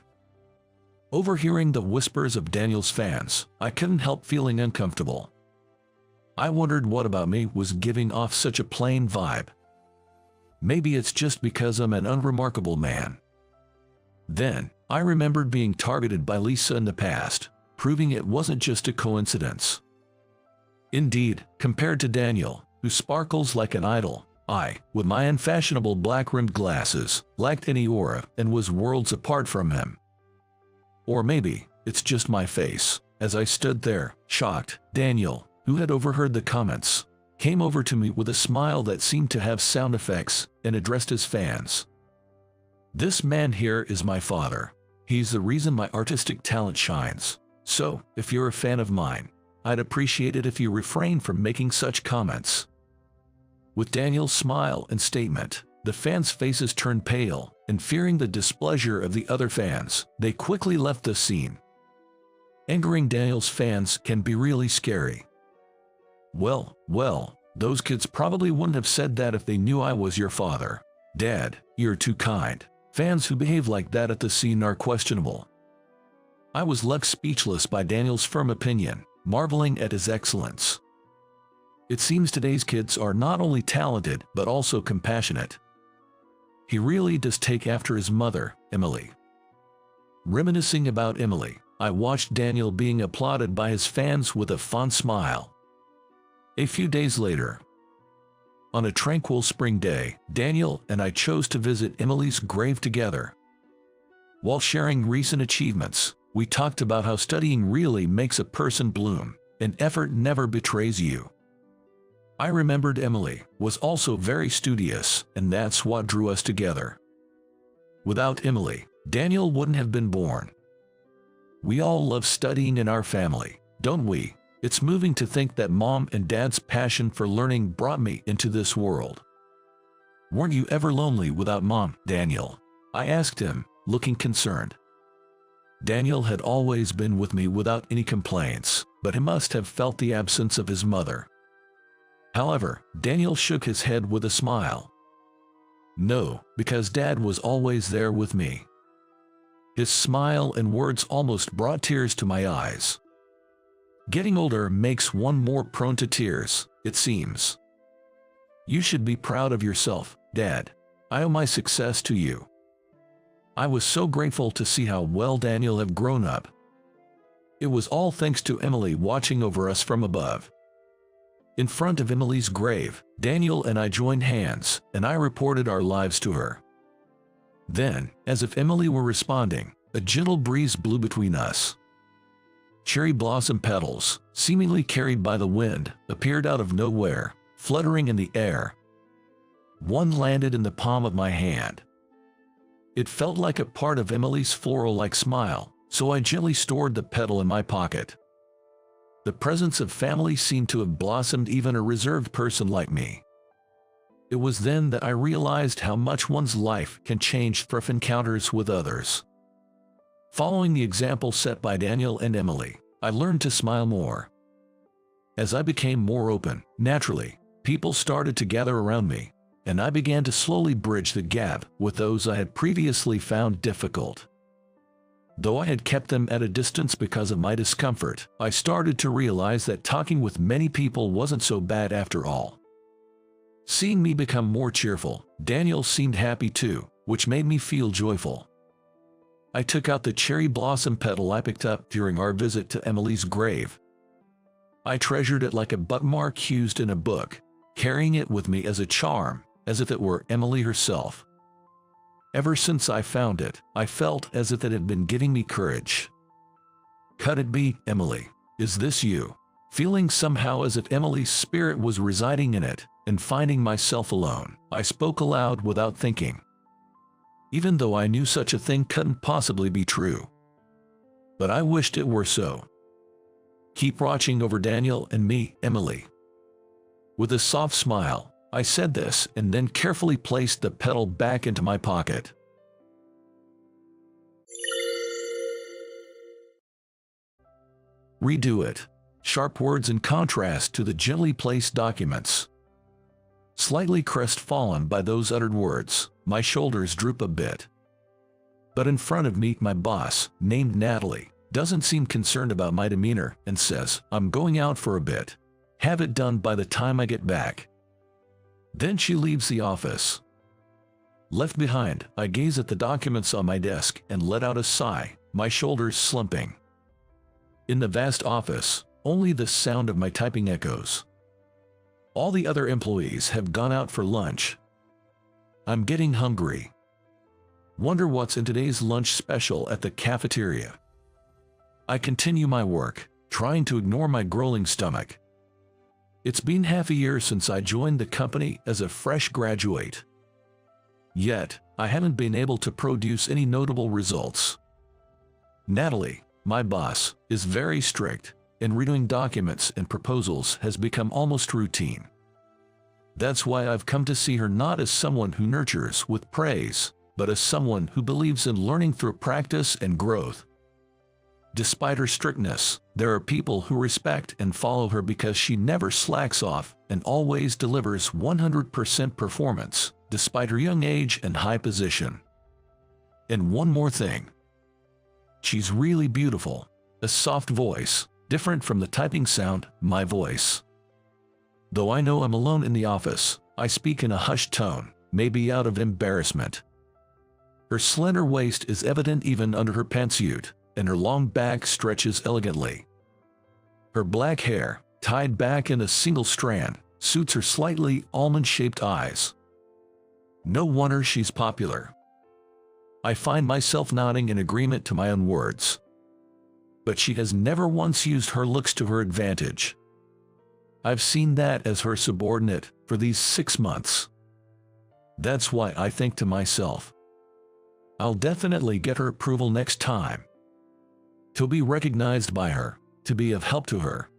overhearing the whispers of Daniel's fans, I couldn't help feeling uncomfortable. I wondered what about me was giving off such a plain vibe. Maybe it's just because I'm an unremarkable man. Then, I remembered being targeted by Lisa in the past, proving it wasn't just a coincidence. Indeed, compared to Daniel, who sparkles like an idol, I, with my unfashionable black-rimmed glasses, lacked any aura and was worlds apart from him. Or maybe, it's just my face. As I stood there, shocked, Daniel, who had overheard the comments, came over to me with a smile that seemed to have sound effects and addressed his fans. This man here is my father. He's the reason my artistic talent shines. So, if you're a fan of mine, I'd appreciate it if you refrain from making such comments. With Daniel's smile and statement, the fans' faces turned pale, and fearing the displeasure of the other fans, they quickly left the scene. Angering Daniel's fans can be really scary. Well, those kids probably wouldn't have said that if they knew I was your father. Dad, you're too kind. Fans who behave like that at the scene are questionable. I was left speechless by Daniel's firm opinion, marveling at his excellence. It seems today's kids are not only talented but also compassionate. He really does take after his mother, Emily. Reminiscing about Emily, I watched Daniel being applauded by his fans with a fond smile. A few days later, on a tranquil spring day, Daniel and I chose to visit Emily's grave together. While sharing recent achievements, we talked about how studying really makes a person bloom, and effort never betrays you. I remembered Emily was also very studious, and that's what drew us together. Without Emily, Daniel wouldn't have been born. We all love studying in our family, don't we? It's moving to think that Mom and Dad's passion for learning brought me into this world. Weren't you ever lonely without Mom, Daniel? I asked him, looking concerned. Daniel had always been with me without any complaints, but he must have felt the absence of his mother. However, Daniel shook his head with a smile. No, because Dad was always there with me. His smile and words almost brought tears to my eyes. Getting older makes one more prone to tears, it seems. You should be proud of yourself, Dad. I owe my success to you. I was so grateful to see how well Daniel had grown up. It was all thanks to Emily watching over us from above. In front of Emily's grave, Daniel and I joined hands, and I reported our lives to her. Then, as if Emily were responding, a gentle breeze blew between us. Cherry blossom petals, seemingly carried by the wind, appeared out of nowhere, fluttering in the air. One landed in the palm of my hand. It felt like a part of Emily's floral-like smile, so I gently stored the petal in my pocket. The presence of family seemed to have blossomed even a reserved person like me. It was then that I realized how much one's life can change through encounters with others. Following the example set by Daniel and Emily, I learned to smile more. As I became more open, naturally, people started to gather around me, and I began to slowly bridge the gap with those I had previously found difficult. Though I had kept them at a distance because of my discomfort, I started to realize that talking with many people wasn't so bad after all. Seeing me become more cheerful, Daniel seemed happy too, which made me feel joyful. I took out the cherry blossom petal I picked up during our visit to Emily's grave. I treasured it like a bookmark used in a book, carrying it with me as a charm, as if it were Emily herself. Ever since I found it, I felt as if it had been giving me courage. Could it be, Emily? Is this you? Feeling somehow as if Emily's spirit was residing in it, and finding myself alone, I spoke aloud without thinking. Even though I knew such a thing couldn't possibly be true. But I wished it were so. Keep watching over Daniel and me, Emily. With a soft smile, I said this and then carefully placed the petal back into my pocket. Redo it. Sharp words in contrast to the gently placed documents. Slightly crestfallen by those uttered words, my shoulders droop a bit. But in front of me, my boss, named Natalie, doesn't seem concerned about my demeanor and says, "I'm going out for a bit. Have it done by the time I get back." Then she leaves the office. Left behind, I gaze at the documents on my desk and let out a sigh, my shoulders slumping. In the vast office, only the sound of my typing echoes. All the other employees have gone out for lunch. I'm getting hungry. Wonder what's in today's lunch special at the cafeteria. I continue my work, trying to ignore my growling stomach. It's been half a year since I joined the company as a fresh graduate. Yet, I haven't been able to produce any notable results. Natalie, my boss, is very strict, and redoing documents and proposals has become almost routine. That's why I've come to see her not as someone who nurtures with praise, but as someone who believes in learning through practice and growth. Despite her strictness, there are people who respect and follow her because she never slacks off and always delivers 100% performance, despite her young age and high position. And one more thing. She's really beautiful, a soft voice, different from the typing sound, my voice. Though I know I'm alone in the office, I speak in a hushed tone, maybe out of embarrassment. Her slender waist is evident even under her pantsuit, and her long back stretches elegantly. Her black hair, tied back in a single strand, suits her slightly almond-shaped eyes. No wonder she's popular. I find myself nodding in agreement to my own words. But she has never once used her looks to her advantage. I've seen that as her subordinate for these 6 months. That's why I think to myself, I'll definitely get her approval next time. To be recognized by her, to be of help to her.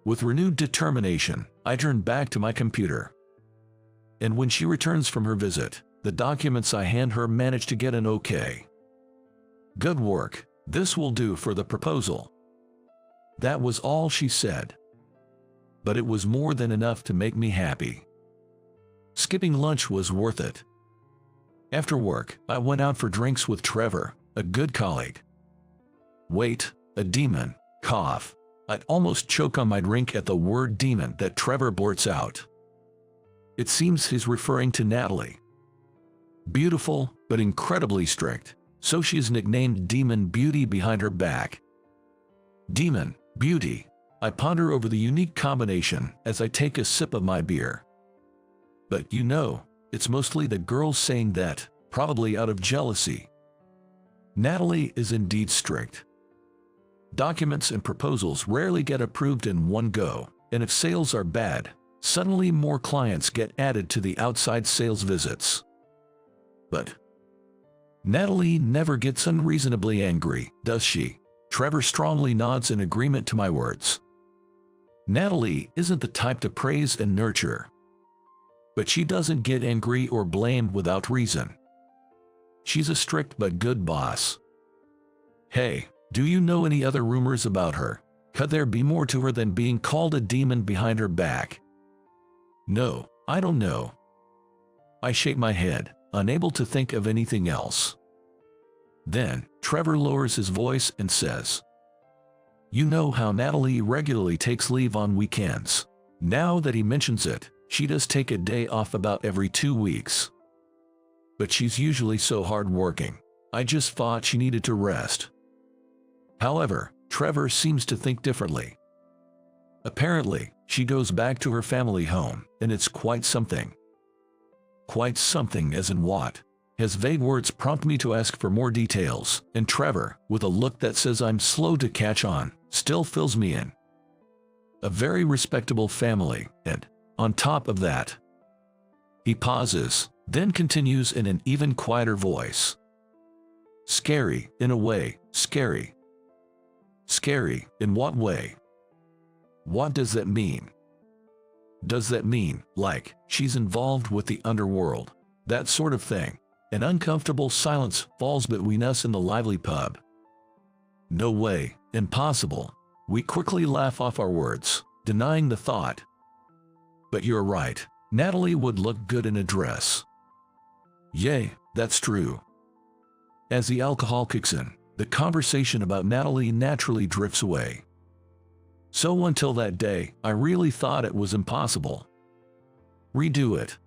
With renewed determination, I turn back to my computer. And when she returns from her visit, the documents I hand her manage to get an okay. Good work, this will do for the proposal. That was all she said. But it was more than enough to make me happy. Skipping lunch was worth it. After work, I went out for drinks with Trevor, a good colleague. Wait, a demon, cough. I'd almost choke on my drink at the word demon that Trevor blurts out. It seems he's referring to Natalie. Beautiful, but incredibly strict, so she is nicknamed Demon Beauty behind her back. Demon, Beauty. I ponder over the unique combination as I take a sip of my beer. But you know, it's mostly the girls saying that, probably out of jealousy. Natalie is indeed strict. Documents and proposals rarely get approved in one go, and if sales are bad, suddenly more clients get added to the outside sales visits. But Natalie never gets unreasonably angry, does she? Trevor strongly nods in agreement to my words. Natalie isn't the type to praise and nurture. But she doesn't get angry or blamed without reason. She's a strict but good boss. Hey, do you know any other rumors about her? Could there be more to her than being called a demon behind her back? No, I don't know. I shake my head, unable to think of anything else. Then, Trevor lowers his voice and says, "You know how Natalie regularly takes leave on weekends. Now that he mentions it, she does take a day off about every 2 weeks. But she's usually so hardworking. I just thought she needed to rest." However, Trevor seems to think differently. Apparently, she goes back to her family home, and it's quite something. Quite something as in what? His vague words prompt me to ask for more details, and Trevor, with a look that says I'm slow to catch on, still fills me in. A very respectable family, and, on top of that. He pauses, then continues in an even quieter voice. Scary, in a way, scary. Scary, in what way? What does that mean? Does that mean, like, she's involved with the underworld? That sort of thing. An uncomfortable silence falls between us in the lively pub. No way, impossible. We quickly laugh off our words, denying the thought. But you're right, Natalie would look good in a dress. Yay, that's true. As the alcohol kicks in, the conversation about Natalie naturally drifts away. So until that day, I really thought it was impossible. Redo it.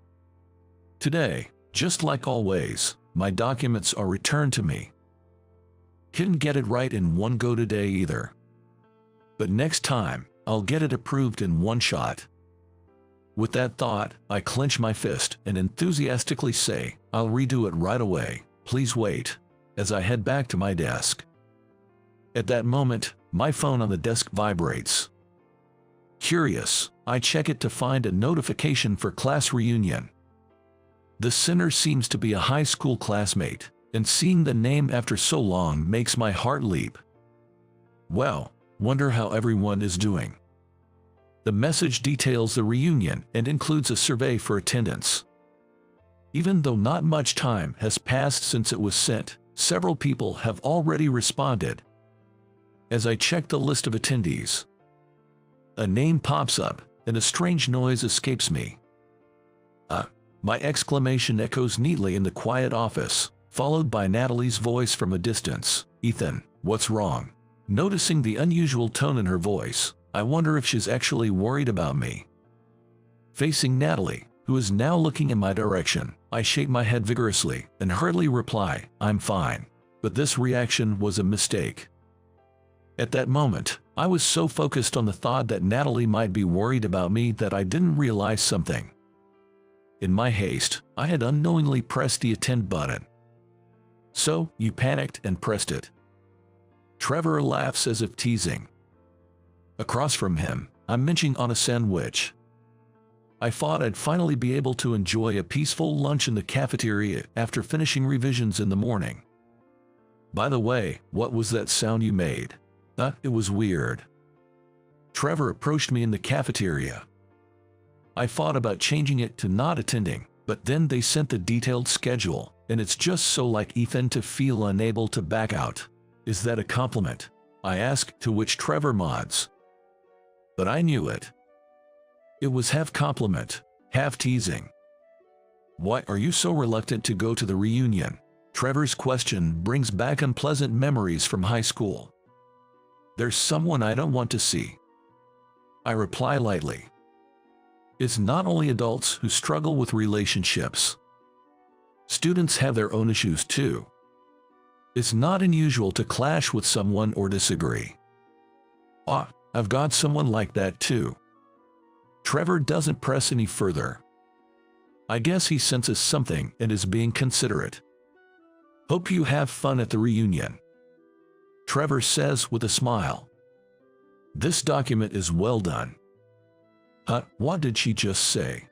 Today, just like always, my documents are returned to me. Couldn't get it right in one go today either. But next time, I'll get it approved in one shot. With that thought, I clench my fist and enthusiastically say, "I'll redo it right away, please wait," as I head back to my desk. At that moment, my phone on the desk vibrates. Curious, I check it to find a notification for class reunion. The sender seems to be a high school classmate, and seeing the name after so long makes my heart leap. Well, wonder how everyone is doing. The message details the reunion and includes a survey for attendance. Even though not much time has passed since it was sent, several people have already responded. As I check the list of attendees, a name pops up and a strange noise escapes me. My exclamation echoes neatly in the quiet office, followed by Natalie's voice from a distance. "Ethan, what's wrong?" Noticing the unusual tone in her voice, I wonder if she's actually worried about me. Facing Natalie, who is now looking in my direction, I shake my head vigorously and hurriedly reply, "I'm fine." But this reaction was a mistake. At that moment, I was so focused on the thought that Natalie might be worried about me that I didn't realize something. In my haste, I had unknowingly pressed the attend button. "So, you panicked and pressed it." Trevor laughs as if teasing. Across from him, I'm munching on a sandwich. I thought I'd finally be able to enjoy a peaceful lunch in the cafeteria after finishing revisions in the morning. By the way, what was that sound you made? It was weird. Trevor approached me in the cafeteria. I thought about changing it to not attending, but then they sent the detailed schedule, and it's just so like Ethan to feel unable to back out. Is that a compliment? I asked, to which Trevor nods. But I knew it. It was half compliment, half teasing. Why are you so reluctant to go to the reunion? Trevor's question brings back unpleasant memories from high school. There's someone I don't want to see. I reply lightly. It's not only adults who struggle with relationships. Students have their own issues too. It's not unusual to clash with someone or disagree. Ah, I've got someone like that too. Trevor doesn't press any further. I guess he senses something and is being considerate. Hope you have fun at the reunion, Trevor says with a smile. This document is well done. What did she just say?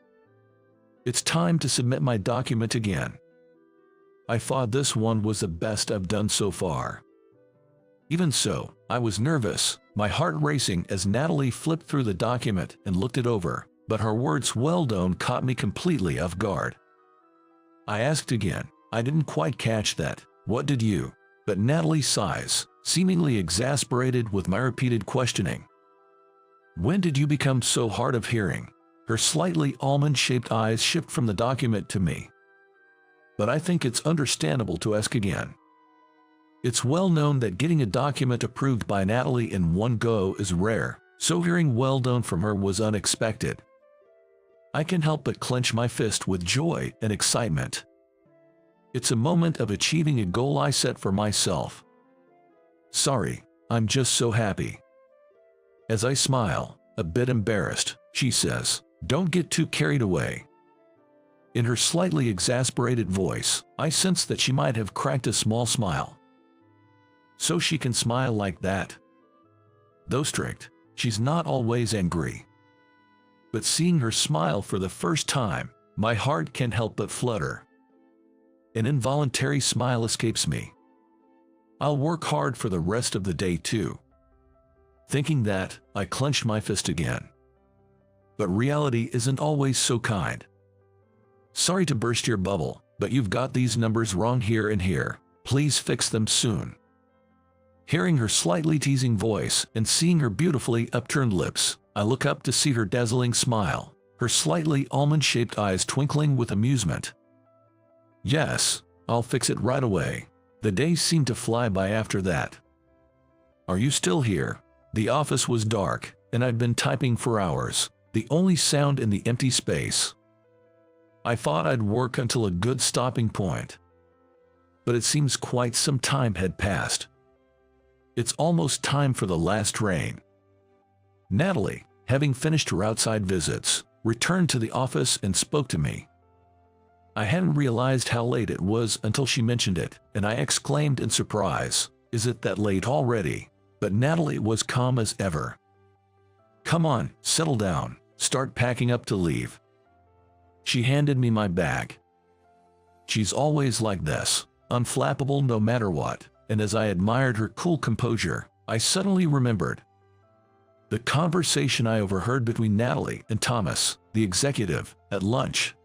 It's time to submit my document again. I thought this one was the best I've done so far. Even so, I was nervous, my heart racing as Natalie flipped through the document and looked it over, but her words well done caught me completely off guard. I asked again. I didn't quite catch that. What did you? But Natalie sighs, seemingly exasperated with my repeated questioning. When did you become so hard of hearing? Her slightly almond-shaped eyes shift from the document to me. But I think it's understandable to ask again. It's well known that getting a document approved by Natalie in one go is rare, so hearing well done from her was unexpected. I can help but clench my fist with joy and excitement. It's a moment of achieving a goal I set for myself. Sorry, I'm just so happy. As I smile, a bit embarrassed, she says, don't get too carried away. In her slightly exasperated voice, I sense that she might have cracked a small smile. So she can smile like that. Though strict, she's not always angry. But seeing her smile for the first time, my heart can't help but flutter. An involuntary smile escapes me. I'll work hard for the rest of the day too. Thinking that, I clench my fist again. But reality isn't always so kind. Sorry to burst your bubble, but you've got these numbers wrong here and here. Please fix them soon. Hearing her slightly teasing voice and seeing her beautifully upturned lips, I look up to see her dazzling smile, her slightly almond-shaped eyes twinkling with amusement. Yes, I'll fix it right away. The days seemed to fly by after that. Are you still here? The office was dark, and I'd been typing for hours, the only sound in the empty space. I thought I'd work until a good stopping point. But it seems quite some time had passed. It's almost time for the last train. Natalie, having finished her outside visits, returned to the office and spoke to me. I hadn't realized how late it was until she mentioned it, and I exclaimed in surprise, "Is it that late already?" But Natalie was calm as ever. "Come on, settle down, start packing up to leave." She handed me my bag. She's always like this, unflappable no matter what, and as I admired her cool composure, I suddenly remembered the conversation I overheard between Natalie and Thomas, the executive, at lunch.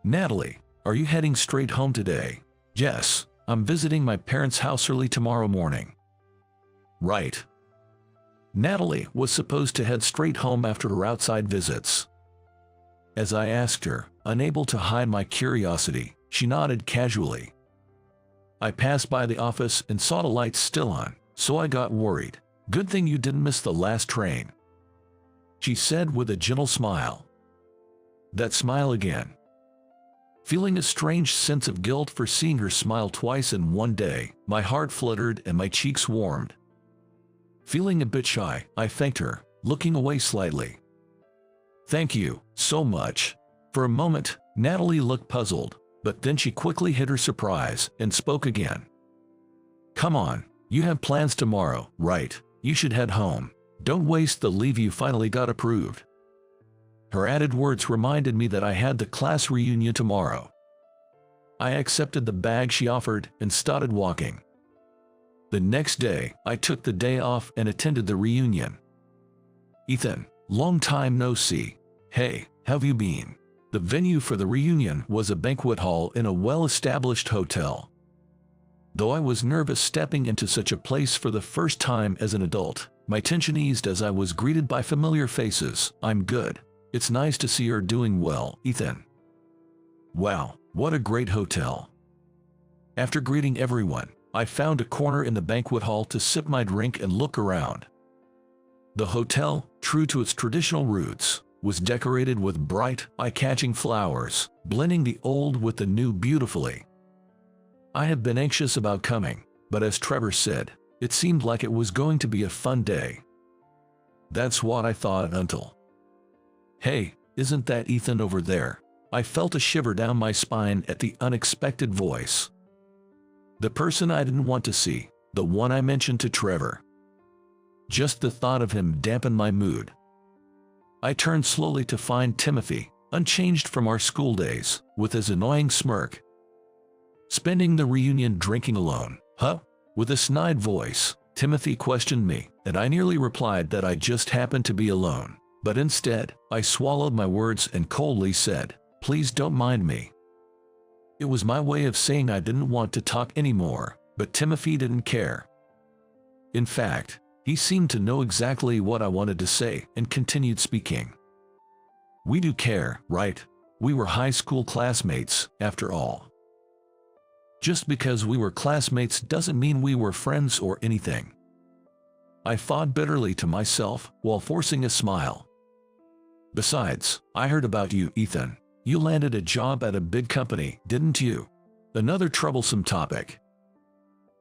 "Natalie, are you heading straight home today?" "Yes, I'm visiting my parents' house early tomorrow morning." "Right." Natalie was supposed to head straight home after her outside visits. As I asked her, unable to hide my curiosity, she nodded casually. I passed by the office and saw the lights still on, so I got worried. "Good thing you didn't miss the last train," she said with a gentle smile. That smile again. Feeling a strange sense of guilt for seeing her smile twice in one day, my heart fluttered and my cheeks warmed. Feeling a bit shy, I thanked her, looking away slightly. "Thank you so much." For a moment, Natalie looked puzzled, but then she quickly hid her surprise and spoke again. "Come on, you have plans tomorrow, right? You should head home. Don't waste the leave you finally got approved." Her added words reminded me that I had the class reunion tomorrow. I accepted the bag she offered and started walking. The next day, I took the day off and attended the reunion. "Ethan, long time no see. Hey, how've you been?" The venue for the reunion was a banquet hall in a well-established hotel. Though I was nervous stepping into such a place for the first time as an adult, my tension eased as I was greeted by familiar faces. "I'm good. It's nice to see you're doing well, Ethan. Wow, what a great hotel." After greeting everyone, I found a corner in the banquet hall to sip my drink and look around. The hotel, true to its traditional roots, was decorated with bright, eye-catching flowers, blending the old with the new beautifully. I have been anxious about coming, but as Trevor said, it seemed like it was going to be a fun day. That's what I thought until... "Hey, isn't that Ethan over there?" I felt a shiver down my spine at the unexpected voice. The person I didn't want to see, the one I mentioned to Trevor. Just the thought of him dampened my mood. I turned slowly to find Timothy, unchanged from our school days, with his annoying smirk. "Spending the reunion drinking alone, huh?" With a snide voice, Timothy questioned me, and I nearly replied that I just happened to be alone. But instead, I swallowed my words and coldly said, "Please don't mind me." It was my way of saying I didn't want to talk anymore, but Timothy didn't care. In fact, he seemed to know exactly what I wanted to say and continued speaking. "We do care, right? We were high school classmates, after all. Just because we were classmates doesn't mean we were friends or anything." I thought bitterly to myself while forcing a smile. "Besides, I heard about you, Ethan. You landed a job at a big company, didn't you?" Another troublesome topic.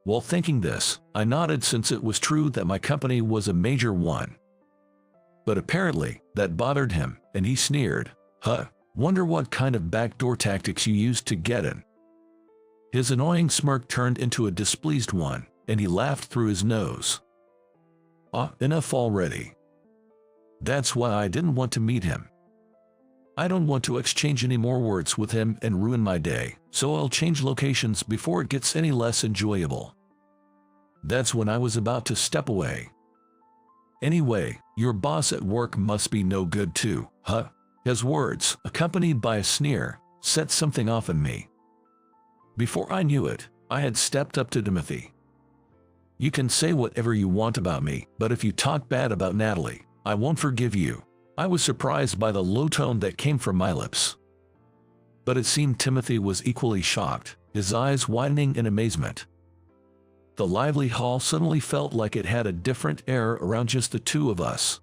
While thinking this, I nodded since it was true that my company was a major one. But apparently, that bothered him, and he sneered, "Huh, wonder what kind of backdoor tactics you used to get in." His annoying smirk turned into a displeased one, and he laughed through his nose. Enough already. That's why I didn't want to meet him. I don't want to exchange any more words with him and ruin my day, so I'll change locations before it gets any less enjoyable. That's when I was about to step away. "Anyway, your boss at work must be no good too, huh?" His words, accompanied by a sneer, set something off in me. Before I knew it, I had stepped up to Timothy. "You can say whatever you want about me, but if you talk bad about Natalie, I won't forgive you." I was surprised by the low tone that came from my lips. But it seemed Timothy was equally shocked, his eyes widening in amazement. The lively hall suddenly felt like it had a different air around just the two of us.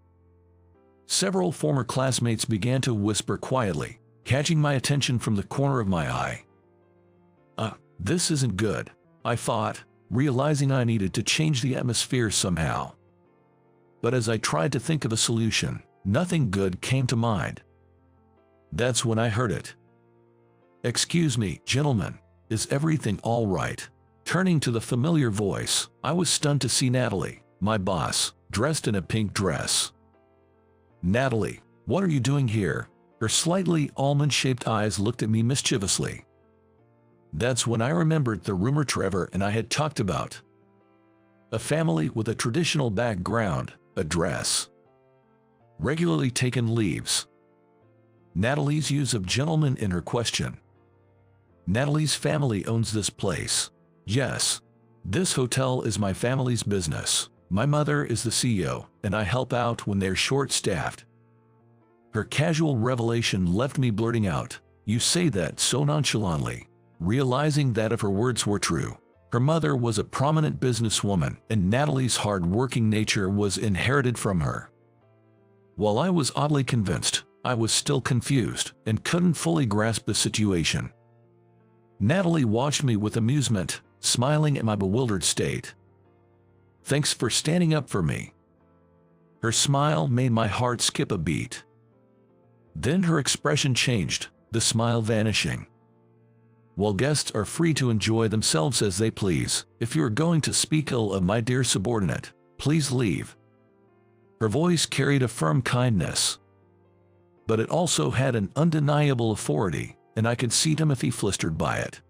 Several former classmates began to whisper quietly, catching my attention from the corner of my eye. This isn't good," I thought, realizing I needed to change the atmosphere somehow. But as I tried to think of a solution, nothing good came to mind. That's when I heard it. "Excuse me, gentlemen, is everything all right?" Turning to the familiar voice, I was stunned to see Natalie, my boss, dressed in a pink dress. "Natalie, what are you doing here?" Her slightly almond-shaped eyes looked at me mischievously. That's when I remembered the rumor Trevor and I had talked about. A family with a traditional background, a dress. Regularly taken leaves. Natalie's use of gentleman in her question. Natalie's family owns this place. Yes. This hotel is my family's business. My mother is the CEO, and I help out when they're short-staffed. Her casual revelation left me blurting out, "You say that so nonchalantly," realizing that if her words were true, her mother was a prominent businesswoman and Natalie's hard-working nature was inherited from her. While I was oddly convinced, I was still confused and couldn't fully grasp the situation. Natalie watched me with amusement, smiling at my bewildered state. "Thanks for standing up for me." Her smile made my heart skip a beat. Then her expression changed, the smile vanishing. "While guests are free to enjoy themselves as they please, if you are going to speak ill of my dear subordinate, please leave." Her voice carried a firm kindness. But it also had an undeniable authority, and I could see Timothy flustered by it.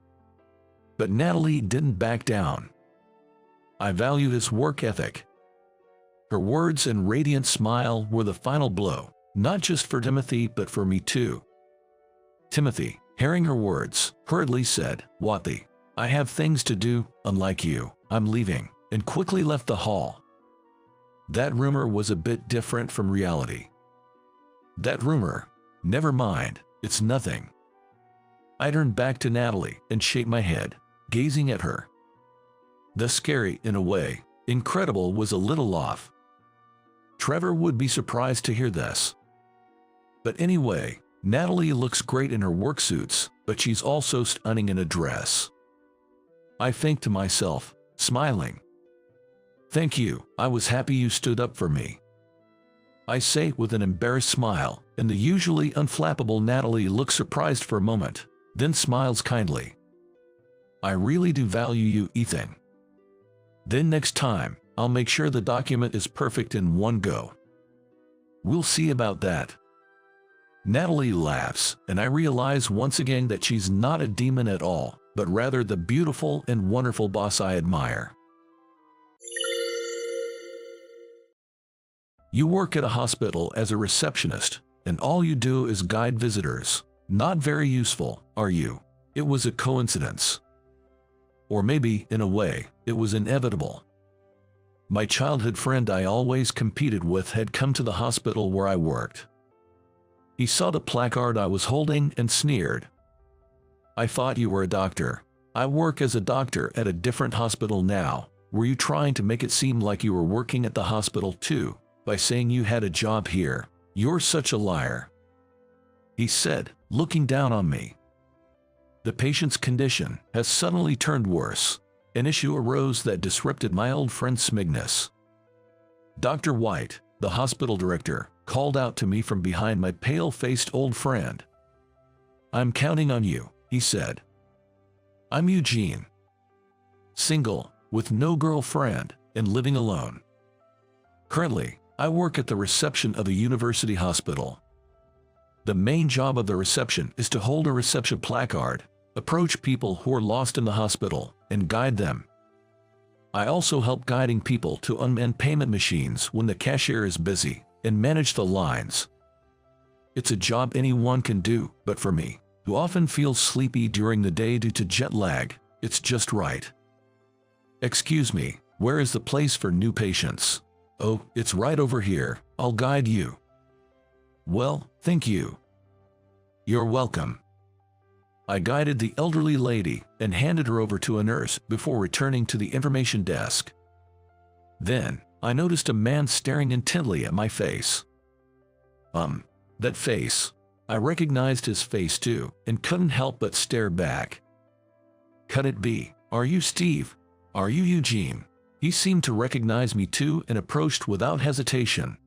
But Natalie didn't back down. "I value his work ethic." Her words and radiant smile were the final blow, not just for Timothy but for me too. Timothy, hearing her words, hurriedly said, "What the?" I have things to do, unlike you. I'm leaving," and quickly left the hall. That rumor was a bit different from reality. That rumor? Never mind, it's nothing. I turned back to Natalie and shook my head, gazing at her. The scary, in a way, incredible was a little off. Trevor would be surprised to hear this. But anyway, Natalie looks great in her work suits, but she's also stunning in a dress. I think to myself, smiling. "Thank you, I was happy you stood up for me," I say with an embarrassed smile, and the usually unflappable Natalie looks surprised for a moment, then smiles kindly. "I really do value you, Ethan. Then next time, I'll make sure the document is perfect in one go." "We'll see about that." Natalie laughs, and I realize once again that she's not a demon at all, but rather the beautiful and wonderful boss I admire. You work at a hospital as a receptionist, and all you do is guide visitors. Not very useful, are you? It was a coincidence. Or maybe, in a way, it was inevitable. My childhood friend I always competed with had come to the hospital where I worked. He saw the placard I was holding and sneered. "I thought you were a doctor. I work as a doctor at a different hospital now. Were you trying to make it seem like you were working at the hospital too, by saying you had a job here? You're such a liar," he said, looking down on me. The patient's condition has suddenly turned worse. An issue arose that disrupted my old friend's smugness. Dr. White, the hospital director, called out to me from behind my pale-faced old friend. "I'm counting on you," he said. "I'm Eugene. Single, with no girlfriend, and living alone. Currently, I work at the reception of a university hospital. The main job of the reception is to hold a reception placard, approach people who are lost in the hospital, and guide them. I also help guiding people to unmanned payment machines when the cashier is busy, and manage the lines. It's a job anyone can do, but for me, who often feels sleepy during the day due to jet lag, it's just right." "Excuse me, where is the place for new patients?" "Oh, it's right over here, I'll guide you." "Well, thank you." "You're welcome." I guided the elderly lady and handed her over to a nurse before returning to the information desk. Then, I noticed a man staring intently at my face. That face. I recognized his face too, and couldn't help but stare back. Could it be? "Are you Steve? Are you Eugene?" He seemed to recognize me too and approached without hesitation.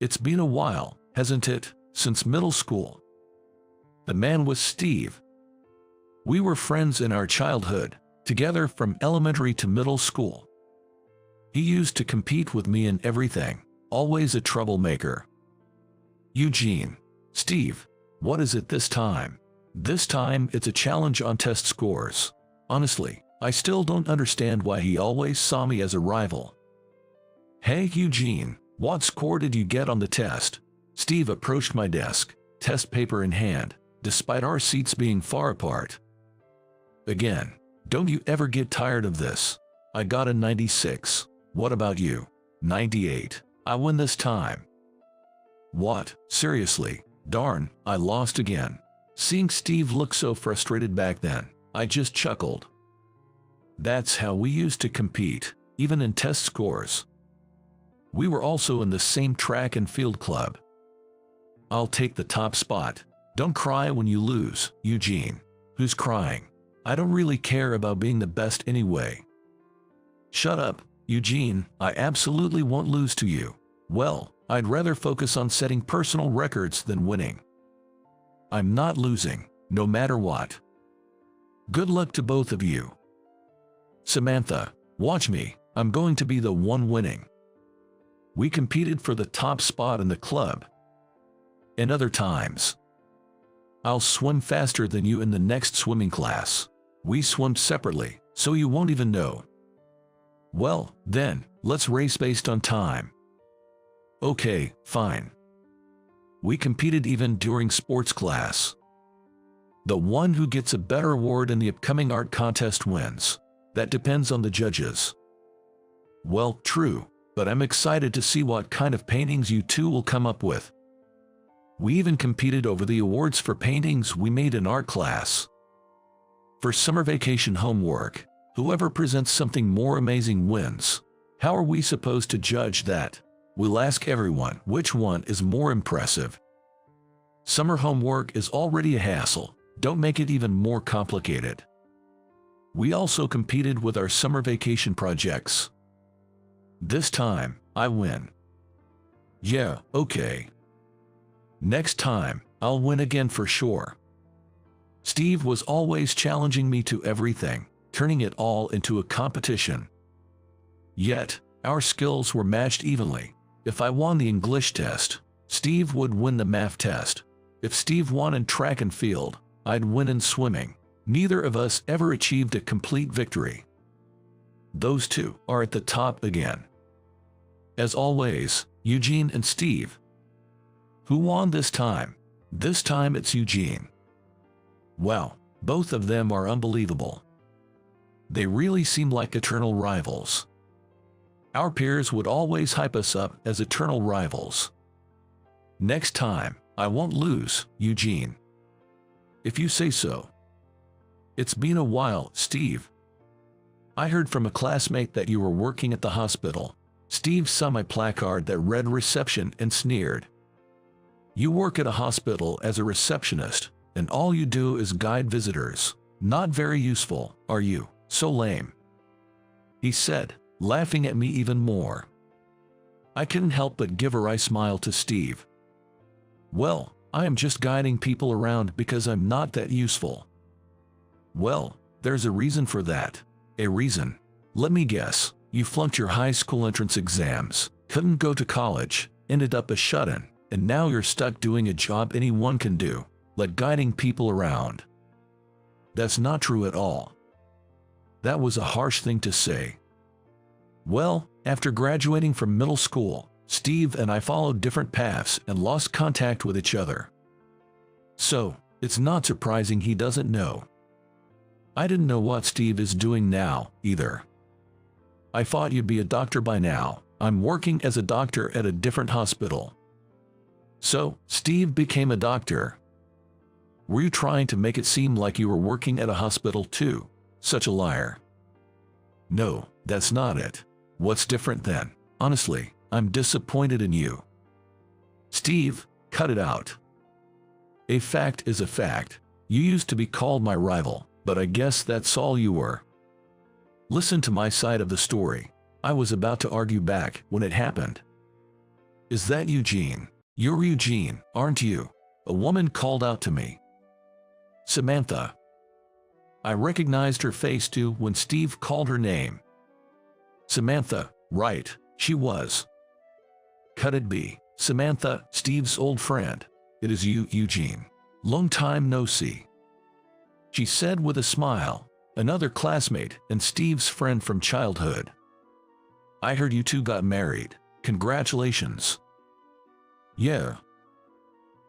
"It's been a while, hasn't it, since middle school?" The man was Steve. We were friends in our childhood, together from elementary to middle school. He used to compete with me in everything, always a troublemaker. "Eugene. Steve. What is it this time?" "This time it's a challenge on test scores. Honestly, I still don't understand why he always saw me as a rival." "Hey Eugene, what score did you get on the test?" Steve approached my desk, test paper in hand, despite our seats being far apart. "Again, don't you ever get tired of this?" "I got a 96. What about you?" 98. "I win this time." "What? Seriously? Darn, I lost again." Seeing Steve look so frustrated back then, I just chuckled. That's how we used to compete, even in test scores. We were also in the same track and field club. "I'll take the top spot. Don't cry when you lose, Eugene." "Who's crying? I don't really care about being the best anyway." "Shut up, Eugene, I absolutely won't lose to you." "Well, I'd rather focus on setting personal records than winning." "I'm not losing, no matter what." "Good luck to both of you." "Samantha, watch me, I'm going to be the one winning." We competed for the top spot in the club. And other times. "I'll swim faster than you in the next swimming class." We swim separately, so you won't even know. "Well, then, let's race based on time." "Okay, fine." We competed even during sports class. The one who gets a better award in the upcoming art contest wins. That depends on the judges. Well, true, but I'm excited to see what kind of paintings you two will come up with. We even competed over the awards for paintings we made in art class. For summer vacation homework, whoever presents something more amazing wins. How are we supposed to judge that? We'll ask everyone which one is more impressive. Summer homework is already a hassle. Don't make it even more complicated. We also competed with our summer vacation projects. This time, I win. Yeah, okay. Next time, I'll win again for sure. Steve was always challenging me to everything, turning it all into a competition. Yet, our skills were matched evenly. If I won the English test, Steve would win the math test. If Steve won in track and field, I'd win in swimming. Neither of us ever achieved a complete victory. Those two are at the top again. As always, Eugene and Steve. Who won this time? This time it's Eugene. Wow, both of them are unbelievable. They really seem like eternal rivals. Our peers would always hype us up as eternal rivals. Next time, I won't lose, Eugene. If you say so. It's been a while, Steve. I heard from a classmate that you were working at the hospital. Steve saw my placard that read reception and sneered. You work at a hospital as a receptionist, and all you do is guide visitors. Not very useful, are you? So lame. He said, laughing at me even more. I couldn't help but give a wry smile to Steve. Well, I am just guiding people around because I'm not that useful. Well, there's a reason for that. A reason. Let me guess. You flunked your high school entrance exams, couldn't go to college, ended up a shut-in, and now you're stuck doing a job anyone can do, like guiding people around. That's not true at all. That was a harsh thing to say. Well, after graduating from middle school, Steve and I followed different paths and lost contact with each other. So, it's not surprising he doesn't know. I didn't know what Steve is doing now, either. I thought you'd be a doctor by now. I'm working as a doctor at a different hospital. So, Steve became a doctor. Were you trying to make it seem like you were working at a hospital too? Such a liar. No, that's not it. What's different then? Honestly, I'm disappointed in you. Steve, cut it out. A fact is a fact. You used to be called my rival, but I guess that's all you were. Listen to my side of the story. I was about to argue back when it happened. Is that Eugene? You're Eugene, aren't you? A woman called out to me. Samantha. I recognized her face too when Steve called her name. Samantha, right, she was. Could it be Samantha, Steve's old friend? It is you, Eugene. Long time no see. She said with a smile, another classmate and Steve's friend from childhood. I heard you two got married. Congratulations. Yeah.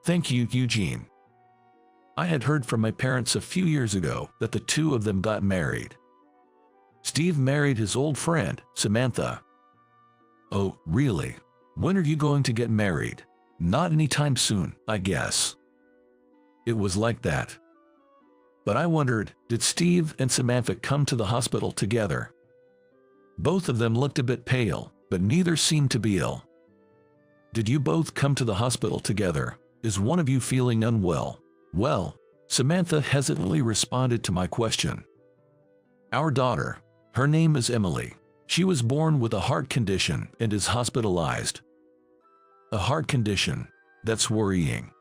Thank you, Eugene. I had heard from my parents a few years ago that the two of them got married. Steve married his old friend, Samantha. Oh, really? When are you going to get married? Not anytime soon, I guess. It was like that. But I wondered, did Steve and Samantha come to the hospital together? Both of them looked a bit pale, but neither seemed to be ill. Did you both come to the hospital together? Is one of you feeling unwell? Well, Samantha hesitantly responded to my question. Our daughter, her name is Emily. She was born with a heart condition and is hospitalized. A heart condition? That's worrying.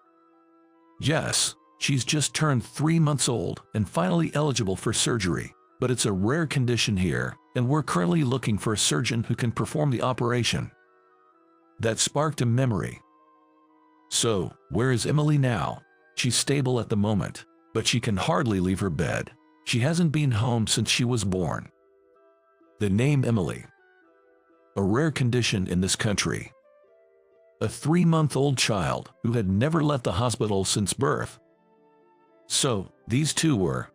Yes, she's just turned 3 months old and finally eligible for surgery, but it's a rare condition here, and we're currently looking for a surgeon who can perform the operation. That sparked a memory. So, where is Emily now? She's stable at the moment, but she can hardly leave her bed. She hasn't been home since she was born. The name Emily. A rare condition in this country. A 3-month-old child who had never left the hospital since birth. So, these two were.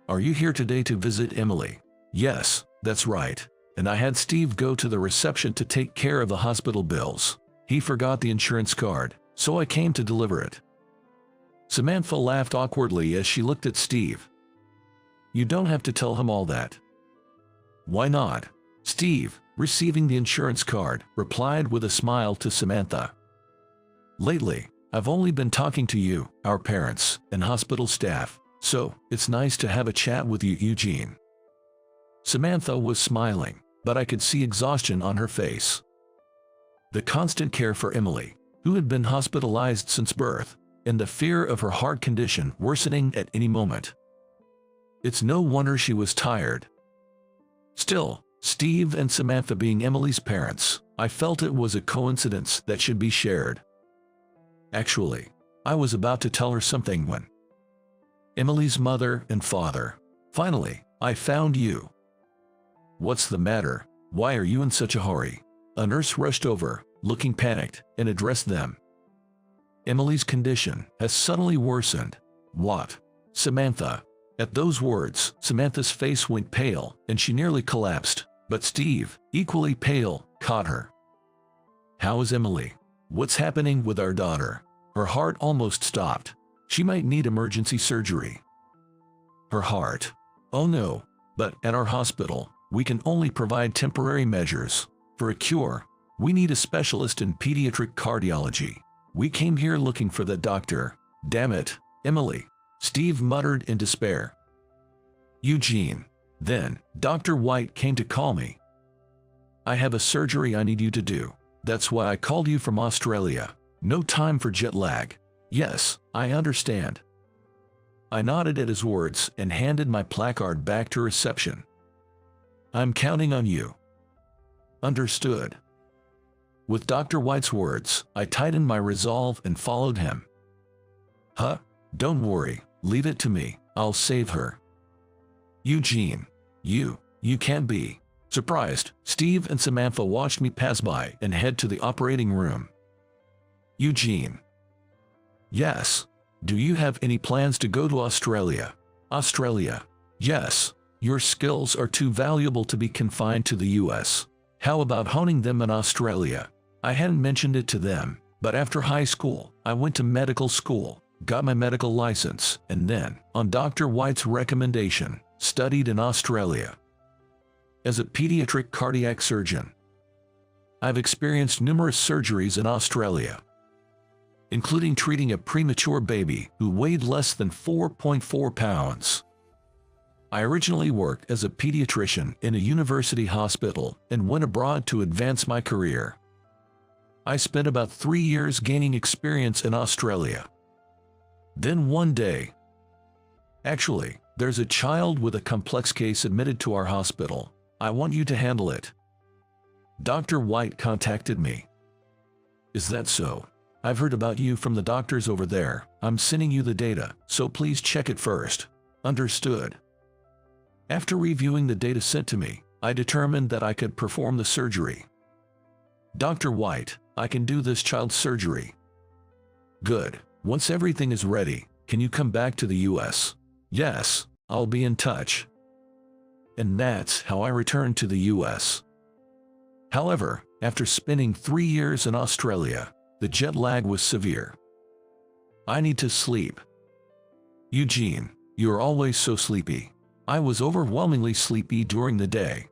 Are you here today to visit Emily? Yes, that's right. And I had Steve go to the reception to take care of the hospital bills. He forgot the insurance card, so I came to deliver it. Samantha laughed awkwardly as she looked at Steve. You don't have to tell him all that. Why not? Steve, receiving the insurance card, replied with a smile to Samantha. Lately, I've only been talking to you, our parents, and hospital staff, so it's nice to have a chat with you, Eugene. Samantha was smiling, but I could see exhaustion on her face. The constant care for Emily, who had been hospitalized since birth, and the fear of her heart condition worsening at any moment. It's no wonder she was tired. Still, Steve and Samantha being Emily's parents, I felt it was a coincidence that should be shared. Actually, I was about to tell her something when Emily's mother and father. Finally, I found you. What's the matter? Why are you in such a hurry? A nurse rushed over, looking panicked, and addressed them. Emily's condition has suddenly worsened. What? Samantha. At those words, Samantha's face went pale, and she nearly collapsed, but Steve, equally pale, caught her. How is Emily? What's happening with our daughter? Her heart almost stopped. She might need emergency surgery. Her heart? Oh no, but at our hospital, we can only provide temporary measures. For a cure, we need a specialist in pediatric cardiology. We came here looking for the doctor. Damn it, Emily, Steve muttered in despair. Eugene. Then, Dr. White came to call me. I have a surgery I need you to do. That's why I called you from Australia. No time for jet lag. Yes, I understand. I nodded at his words and handed my placard back to reception. I'm counting on you. Understood. With Dr. White's words, I tightened my resolve and followed him. Huh? Don't worry, leave it to me, I'll save her. Eugene, you can't be. Surprised, Steve and Samantha watched me pass by and head to the operating room. Eugene. Yes. Do you have any plans to go to Australia? Australia. Yes. Your skills are too valuable to be confined to the US. How about honing them in Australia? I hadn't mentioned it to them, but after high school, I went to medical school, got my medical license, and then, on Dr. White's recommendation, studied in Australia. As a pediatric cardiac surgeon, I've experienced numerous surgeries in Australia, including treating a premature baby who weighed less than 4.4 pounds. I originally worked as a pediatrician in a university hospital and went abroad to advance my career. I spent about 3 years gaining experience in Australia. Then one day, actually, there's a child with a complex case admitted to our hospital. I want you to handle it. Dr. White contacted me. Is that so? I've heard about you from the doctors over there. I'm sending you the data, so please check it first. Understood. After reviewing the data sent to me, I determined that I could perform the surgery. Dr. White, I can do this child's surgery. Good. Once everything is ready, can you come back to the US? Yes, I'll be in touch. And that's how I returned to the US. However, after spending 3 years in Australia, the jet lag was severe. I need to sleep. Eugene, you're always so sleepy. I was overwhelmingly sleepy during the day.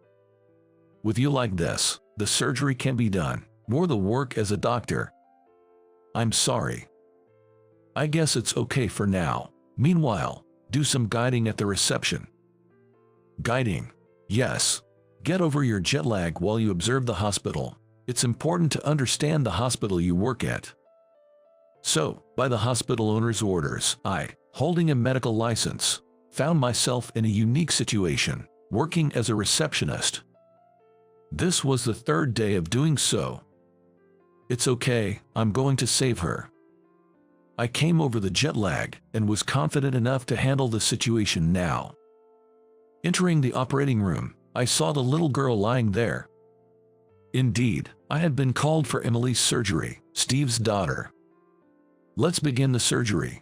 With you like this, the surgery can be done, more the work as a doctor. I'm sorry. I guess it's okay for now. Meanwhile, do some guiding at the reception. Guiding? Yes. Get over your jet lag while you observe the hospital. It's important to understand the hospital you work at. So, by the hospital owner's orders, I, holding a medical license, found myself in a unique situation, working as a receptionist. This was the 3rd day of doing so. It's okay, I'm going to save her. I came over the jet lag and was confident enough to handle the situation now. Entering the operating room, I saw the little girl lying there. Indeed, I had been called for Emily's surgery, Steve's daughter. Let's begin the surgery.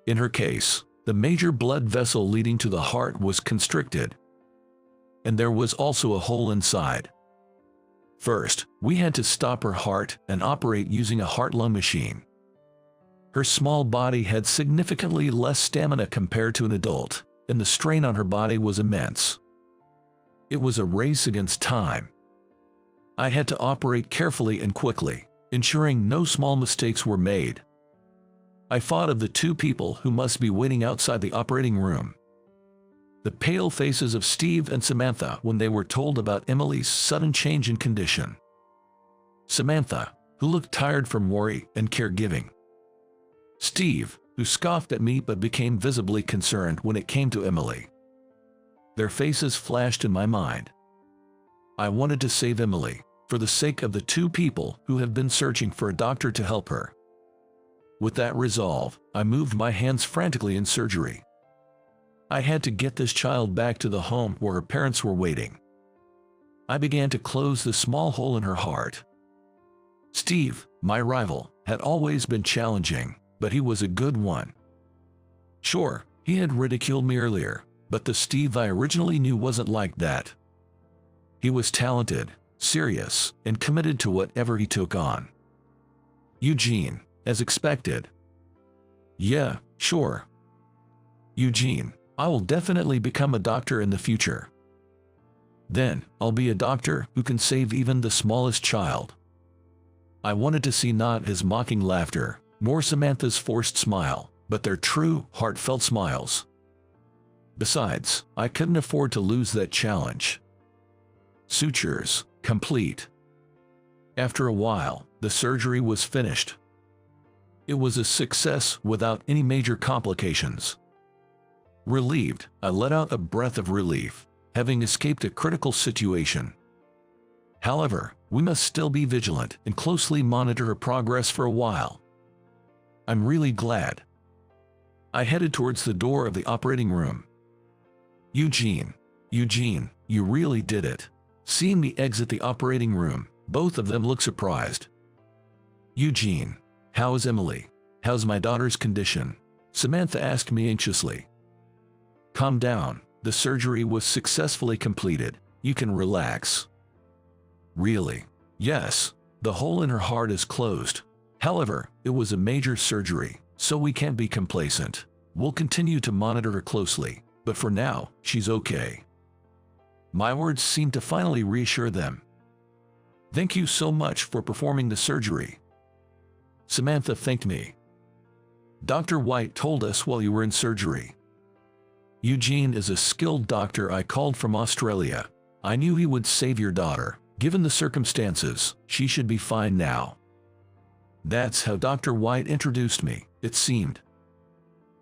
In her case, the major blood vessel leading to the heart was constricted, and there was also a hole inside. First, we had to stop her heart and operate using a heart-lung machine. Her small body had significantly less stamina compared to an adult, and the strain on her body was immense. It was a race against time. I had to operate carefully and quickly, ensuring no small mistakes were made. I thought of the two people who must be waiting outside the operating room. The pale faces of Steve and Samantha when they were told about Emily's sudden change in condition. Samantha, who looked tired from worry and caregiving. Steve, who scoffed at me but became visibly concerned when it came to Emily. Their faces flashed in my mind. I wanted to save Emily, for the sake of the two people who have been searching for a doctor to help her. With that resolve, I moved my hands frantically in surgery. I had to get this child back to the home where her parents were waiting. I began to close the small hole in her heart. Steve, my rival, had always been challenging, but he was a good one. Sure, he had ridiculed me earlier, but the Steve I originally knew wasn't like that. He was talented, serious, and committed to whatever he took on. Eugene, as expected. Yeah, sure. Eugene, I will definitely become a doctor in the future. Then, I'll be a doctor who can save even the smallest child. I wanted to see not his mocking laughter, nor Samantha's forced smile, but their true, heartfelt smiles. Besides, I couldn't afford to lose that challenge. Sutures, complete. After a while, the surgery was finished. It was a success without any major complications. Relieved, I let out a breath of relief, having escaped a critical situation. However, we must still be vigilant and closely monitor her progress for a while. I'm really glad. I headed towards the door of the operating room. Eugene, you really did it. Seeing me exit the operating room, both of them looked surprised. Eugene, how is Emily? How's my daughter's condition? Samantha asked me anxiously. Calm down, the surgery was successfully completed. You can relax. Really? Yes, the hole in her heart is closed. However, it was a major surgery, so we can't be complacent. We'll continue to monitor her closely, but for now, she's okay. My words seemed to finally reassure them. Thank you so much for performing the surgery. Samantha thanked me. Dr. White told us while you were in surgery. Eugene is a skilled doctor I called from Australia. I knew he would save your daughter. Given the circumstances, she should be fine now. That's how Dr. White introduced me, it seemed.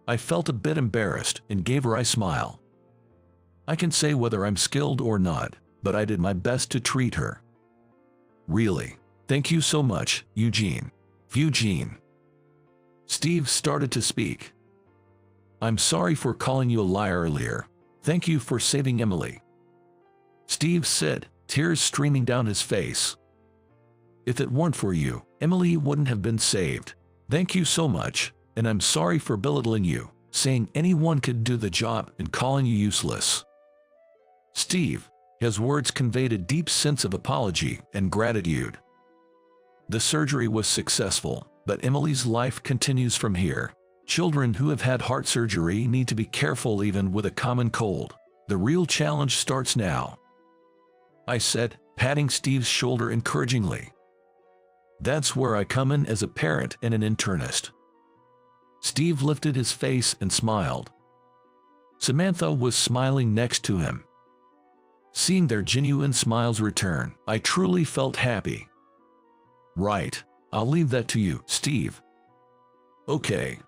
I felt a bit embarrassed and gave her a smile. I can say whether I'm skilled or not, but I did my best to treat her. Really, thank you so much, Eugene. Eugene. Steve started to speak. I'm sorry for calling you a liar earlier. Thank you for saving Emily. Steve said, tears streaming down his face. If it weren't for you, Emily wouldn't have been saved. Thank you so much, and I'm sorry for belittling you, saying anyone could do the job and calling you useless. Steve, his words conveyed a deep sense of apology and gratitude. The surgery was successful, but Emily's life continues from here. Children who have had heart surgery need to be careful even with a common cold. The real challenge starts now. I said, patting Steve's shoulder encouragingly. That's where I come in as a parent and an internist. Steve lifted his face and smiled. Samantha was smiling next to him. Seeing their genuine smiles return, I truly felt happy. Right, I'll leave that to you, Steve. Okay.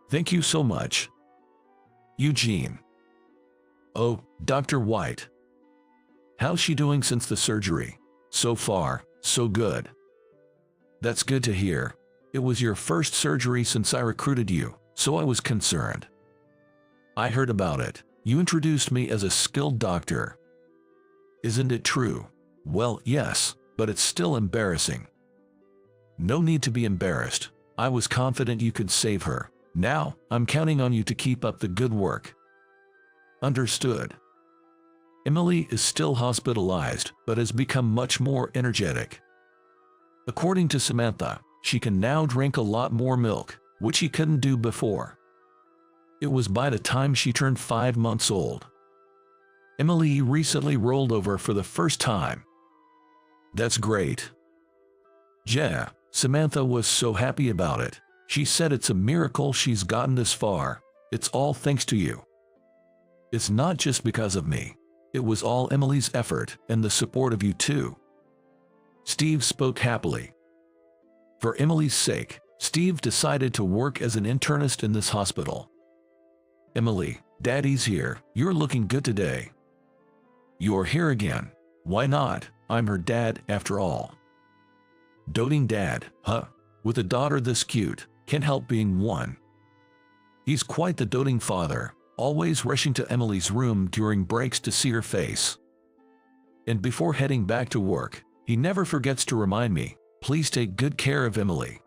Thank you so much. Eugene. Oh, Dr. White. How's she doing since the surgery? So far, so good. That's good to hear. It was your first surgery since I recruited you, so I was concerned. I heard about it. You introduced me as a skilled doctor. Isn't it true? Well, yes, but it's still embarrassing. No need to be embarrassed. I was confident you could save her. Now, I'm counting on you to keep up the good work. Understood. Emily is still hospitalized, but has become much more energetic. According to Samantha, she can now drink a lot more milk, which she couldn't do before. It was by the time she turned 5 months old. Emily recently rolled over for the first time. That's great. Yeah, Samantha was so happy about it. She said it's a miracle she's gotten this far. It's all thanks to you. It's not just because of me. It was all Emily's effort and the support of you too. Steve spoke happily. For Emily's sake, Steve decided to work as an internist in this hospital. Emily, Daddy's here. You're looking good today. You're here again. Why not? I'm her dad after all. Doting dad, huh? With a daughter this cute, can't help being one. He's quite the doting father, always rushing to Emily's room during breaks to see her face. And before heading back to work, he never forgets to remind me, please take good care of Emily.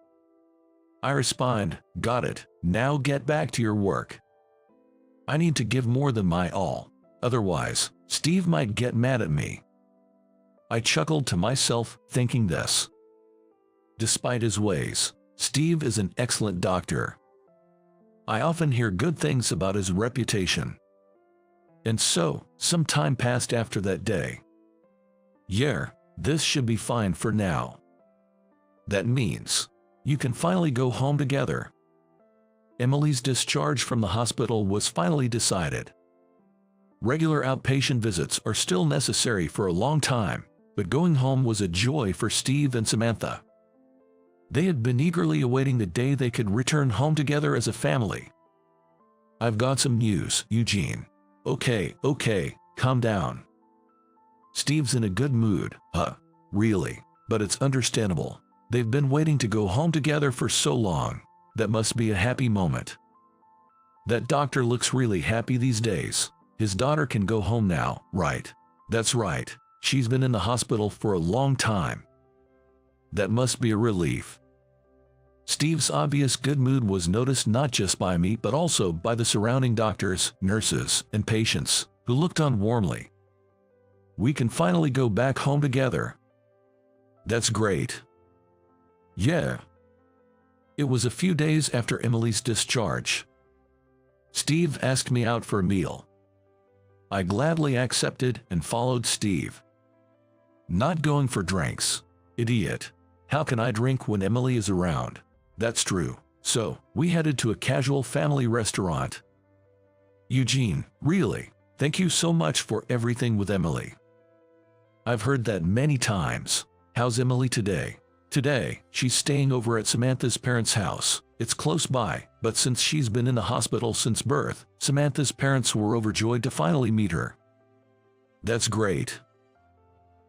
I respond, got it, now get back to your work. I need to give more than my all, otherwise, Steve might get mad at me. I chuckled to myself, thinking this. Despite his ways, Steve is an excellent doctor. I often hear good things about his reputation. And so, some time passed after that day. Yeah, this should be fine for now. That means, you can finally go home together. Emily's discharge from the hospital was finally decided. Regular outpatient visits are still necessary for a long time, but going home was a joy for Steve and Samantha. They had been eagerly awaiting the day they could return home together as a family. I've got some news, Eugene. Okay, calm down. Steve's in a good mood, huh? Really? But it's understandable. They've been waiting to go home together for so long. That must be a happy moment. That doctor looks really happy these days. His daughter can go home now, right? That's right. She's been in the hospital for a long time. That must be a relief. Steve's obvious good mood was noticed not just by me but also by the surrounding doctors, nurses, and patients, who looked on warmly. We can finally go back home together. That's great. Yeah. It was a few days after Emily's discharge. Steve asked me out for a meal. I gladly accepted and followed Steve. Not going for drinks. Idiot. How can I drink when Emily is around? That's true. So, we headed to a casual family restaurant. Eugene, really, thank you so much for everything with Emily. I've heard that many times. How's Emily today? Today, she's staying over at Samantha's parents' house. It's close by, but since she's been in the hospital since birth, Samantha's parents were overjoyed to finally meet her. That's great.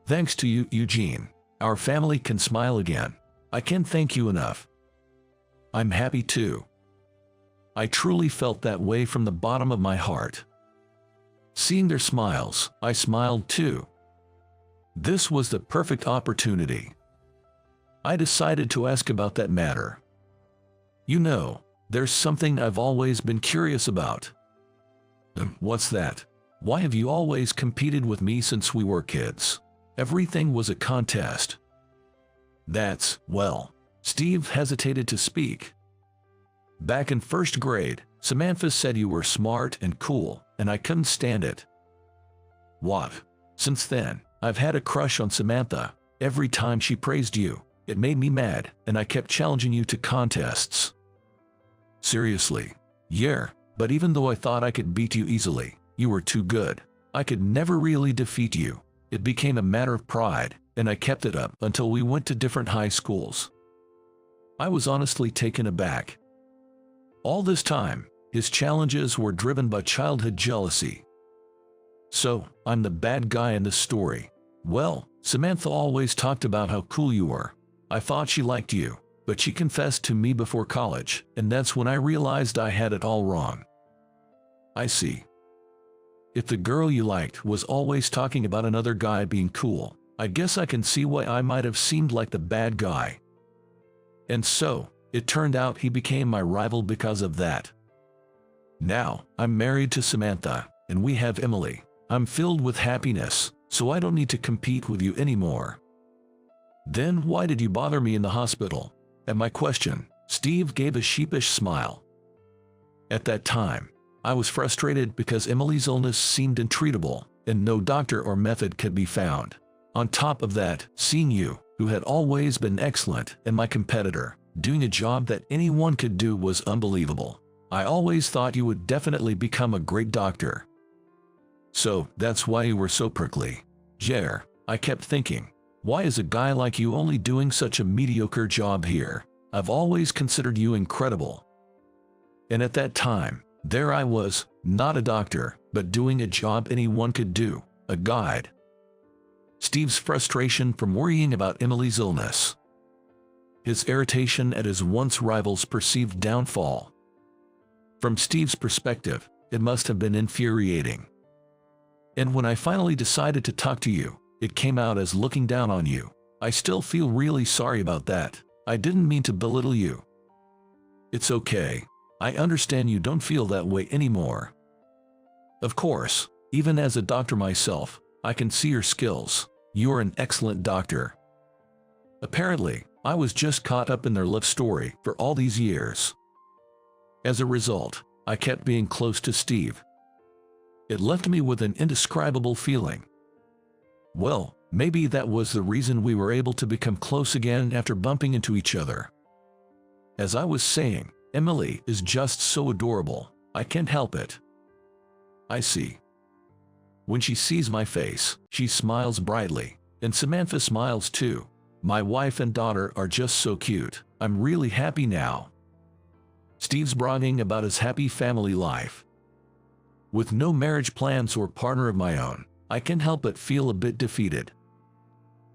Thanks to you, Eugene. Our family can smile again. I can't thank you enough. I'm happy too. I truly felt that way from the bottom of my heart. Seeing their smiles, I smiled too. This was the perfect opportunity. I decided to ask about that matter. You know, there's something I've always been curious about. What's that? Why have you always competed with me since we were kids? Everything was a contest. That's, well, Steve hesitated to speak. Back in first grade, Samantha said you were smart and cool, and I couldn't stand it. What? Since then, I've had a crush on Samantha. Every time she praised you, it made me mad, and I kept challenging you to contests. Seriously? Yeah, but even though I thought I could beat you easily, you were too good. I could never really defeat you. It became a matter of pride, and I kept it up until we went to different high schools. I was honestly taken aback. All this time, his challenges were driven by childhood jealousy. So, I'm the bad guy in this story. Well, Samantha always talked about how cool you were. I thought she liked you, but she confessed to me before college, and that's when I realized I had it all wrong. I see. If the girl you liked was always talking about another guy being cool, I guess I can see why I might have seemed like the bad guy. And so, It turned out he became my rival because of that. Now, I'm married to Samantha, and we have Emily. I'm filled with happiness, so I don't need to compete with you anymore. Then why did you bother me in the hospital? At my question, Steve gave a sheepish smile. At that time, I was frustrated because Emily's illness seemed untreatable, and no doctor or method could be found. On top of that, seeing you, who had always been excellent, and my competitor, doing a job that anyone could do was unbelievable. I always thought you would definitely become a great doctor. So, that's why you were so prickly. Jer, I kept thinking, why is a guy like you only doing such a mediocre job here? I've always considered you incredible. And at that time, there I was, not a doctor, but doing a job anyone could do, a guide. Steve's frustration from worrying about Emily's illness. His irritation at his once rival's perceived downfall. From Steve's perspective, it must have been infuriating. And when I finally decided to talk to you, it came out as looking down on you. I still feel really sorry about that. I didn't mean to belittle you. It's okay. I understand you don't feel that way anymore. Of course, even as a doctor myself, I can see your skills. You're an excellent doctor. Apparently, I was just caught up in their love story for all these years. As a result, I kept being close to Steve. It left me with an indescribable feeling. Well, maybe that was the reason we were able to become close again after bumping into each other. As I was saying, Emily is just so adorable, I can't help it. I see. When she sees my face, she smiles brightly, and Samantha smiles too. My wife and daughter are just so cute. I'm really happy now. Steve's bragging about his happy family life. With no marriage plans or partner of my own, I can't help but feel a bit defeated.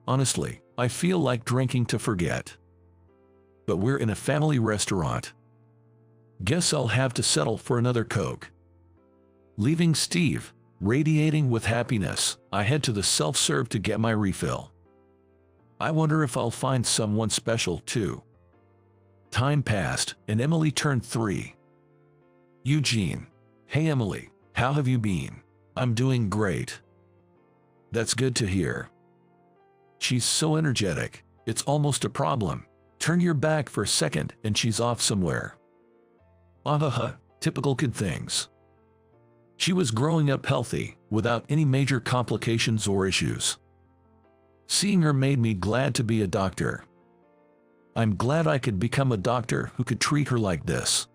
Honestly, I feel like drinking to forget. But we're in a family restaurant. Guess I'll have to settle for another Coke. Leaving Steve, radiating with happiness, I head to the self-serve to get my refill. I wonder if I'll find someone special too. Time passed, and Emily turned 3. Eugene. Hey Emily, how have you been? I'm doing great. That's good to hear. She's so energetic, it's almost a problem. Turn your back for a second and she's off somewhere. Typical kid things. She was growing up healthy, without any major complications or issues. Seeing her made me glad to be a doctor. I'm glad I could become a doctor who could treat her like this.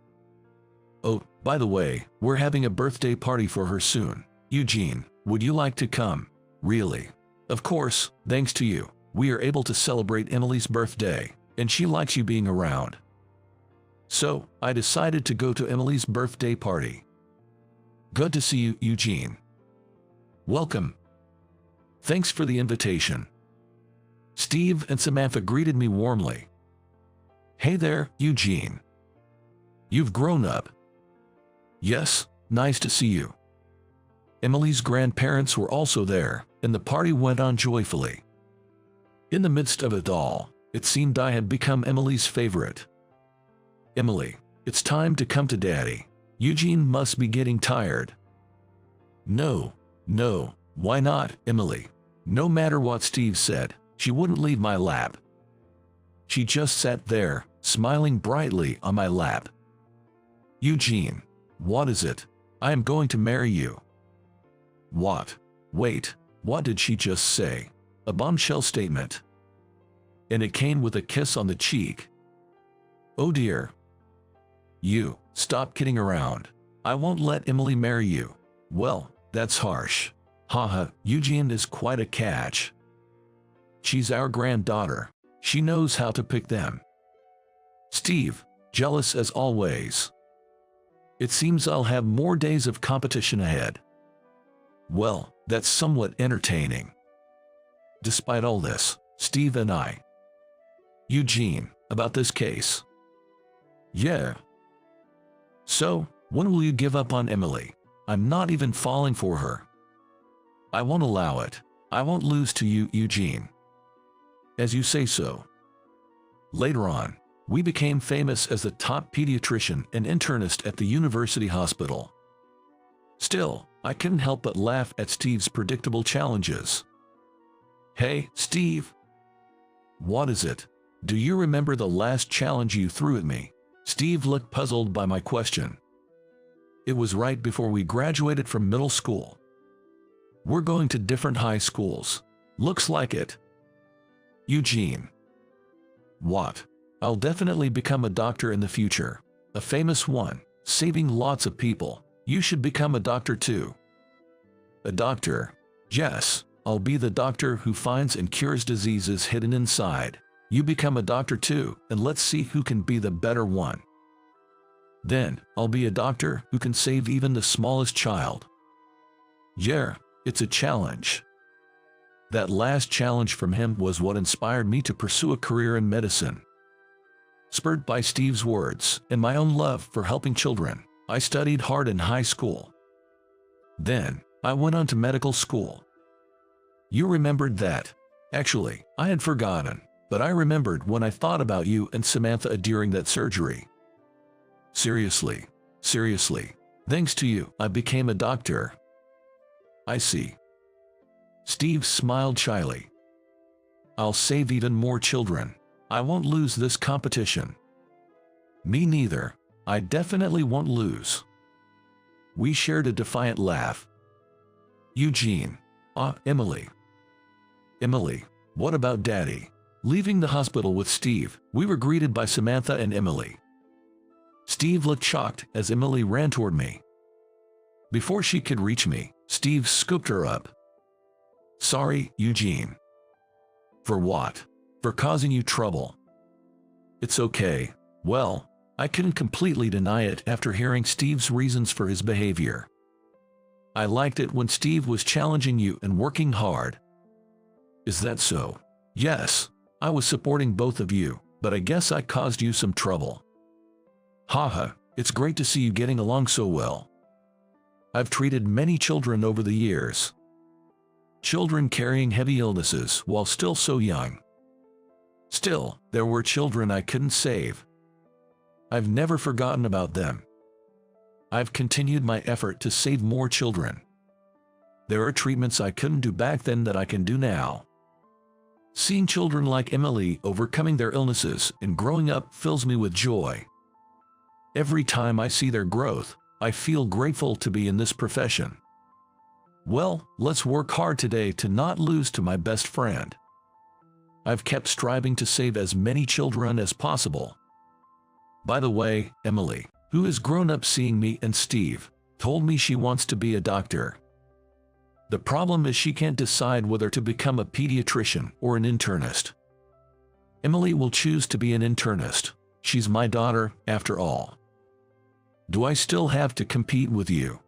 Oh, by the way, we're having a birthday party for her soon. Eugene, would you like to come? Really? Of course, thanks to you, we are able to celebrate Emily's birthday, and she likes you being around. So, I decided to go to Emily's birthday party. Good to see you, Eugene. Welcome. Thanks for the invitation. Steve and Samantha greeted me warmly. Hey there, Eugene. You've grown up. Yes, nice to see you. Emily's grandparents were also there, and the party went on joyfully. In the midst of it all, it seemed I had become Emily's favorite. Emily, it's time to come to Daddy. Eugene must be getting tired. No, why not, Emily? No matter what Steve said, she wouldn't leave my lap. She just sat there, smiling brightly on my lap. Eugene, what is it? I am going to marry you. What? Wait, what did she just say? A bombshell statement. And it came with a kiss on the cheek. Oh dear. You, stop kidding around. I won't let Emily marry you. Well, that's harsh. Eugene is quite a catch. She's our granddaughter. She knows how to pick them. Steve, jealous as always. It seems I'll have more days of competition ahead. Well, that's somewhat entertaining. Despite all this, Steve and I. Eugene, about this case. Yeah. So, when will you give up on Emily? I'm not even falling for her. I won't allow it. I won't lose to you, Eugene. As you say so. Later on, We became famous as the top pediatrician and internist at the university hospital. Still, I couldn't help but laugh at Steve's predictable challenges. "Hey, Steve. What is it? Do you remember the last challenge you threw at me?" Steve looked puzzled by my question. "It was right before we graduated from middle school. We're going to different high schools. Looks like it." "Eugene." "What?" "I'll definitely become a doctor in the future. A famous one, saving lots of people. You should become a doctor too." "A doctor?" "Yes, I'll be the doctor who finds and cures diseases hidden inside. You become a doctor too, and let's see who can be the better one. Then, I'll be a doctor who can save even the smallest child." "Yeah, it's a challenge." That last challenge from him was what inspired me to pursue a career in medicine. Spurred by Steve's words and my own love for helping children, I studied hard in high school. Then, I went on to medical school. You remembered that? Actually, I had forgotten, but I remembered when I thought about you and Samantha during that surgery. Seriously. Thanks to you, I became a doctor." "I see." Steve smiled shyly. "I'll save even more children. I won't lose this competition." "Me neither. I definitely won't lose." We shared a defiant laugh. "Eugene. Emily. Emily, what about Daddy?" Leaving the hospital with Steve, we were greeted by Samantha and Emily. Steve looked shocked as Emily ran toward me. Before she could reach me, Steve scooped her up. "Sorry, Eugene." "For what?" "For causing you trouble." "It's okay." Well, I couldn't completely deny it after hearing Steve's reasons for his behavior. "I liked it when Steve was challenging you and working hard." "Is that so?" "Yes, I was supporting both of you, but I guess I caused you some trouble." "Haha, it's great to see you getting along so well. I've treated many children over the years. Children carrying heavy illnesses while still so young. Still, there were children I couldn't save. I've never forgotten about them. I've continued my effort to save more children. There are treatments I couldn't do back then that I can do now. Seeing children like Emily overcoming their illnesses and growing up fills me with joy. Every time I see their growth, I feel grateful to be in this profession. Well, let's work hard today to not lose to my best friend. I've kept striving to save as many children as possible. By the way, Emily, who has grown up seeing me and Steve, told me she wants to be a doctor. The problem is she can't decide whether to become a pediatrician or an internist. Emily will choose to be an internist. She's my daughter, after all. Do I still have to compete with you?"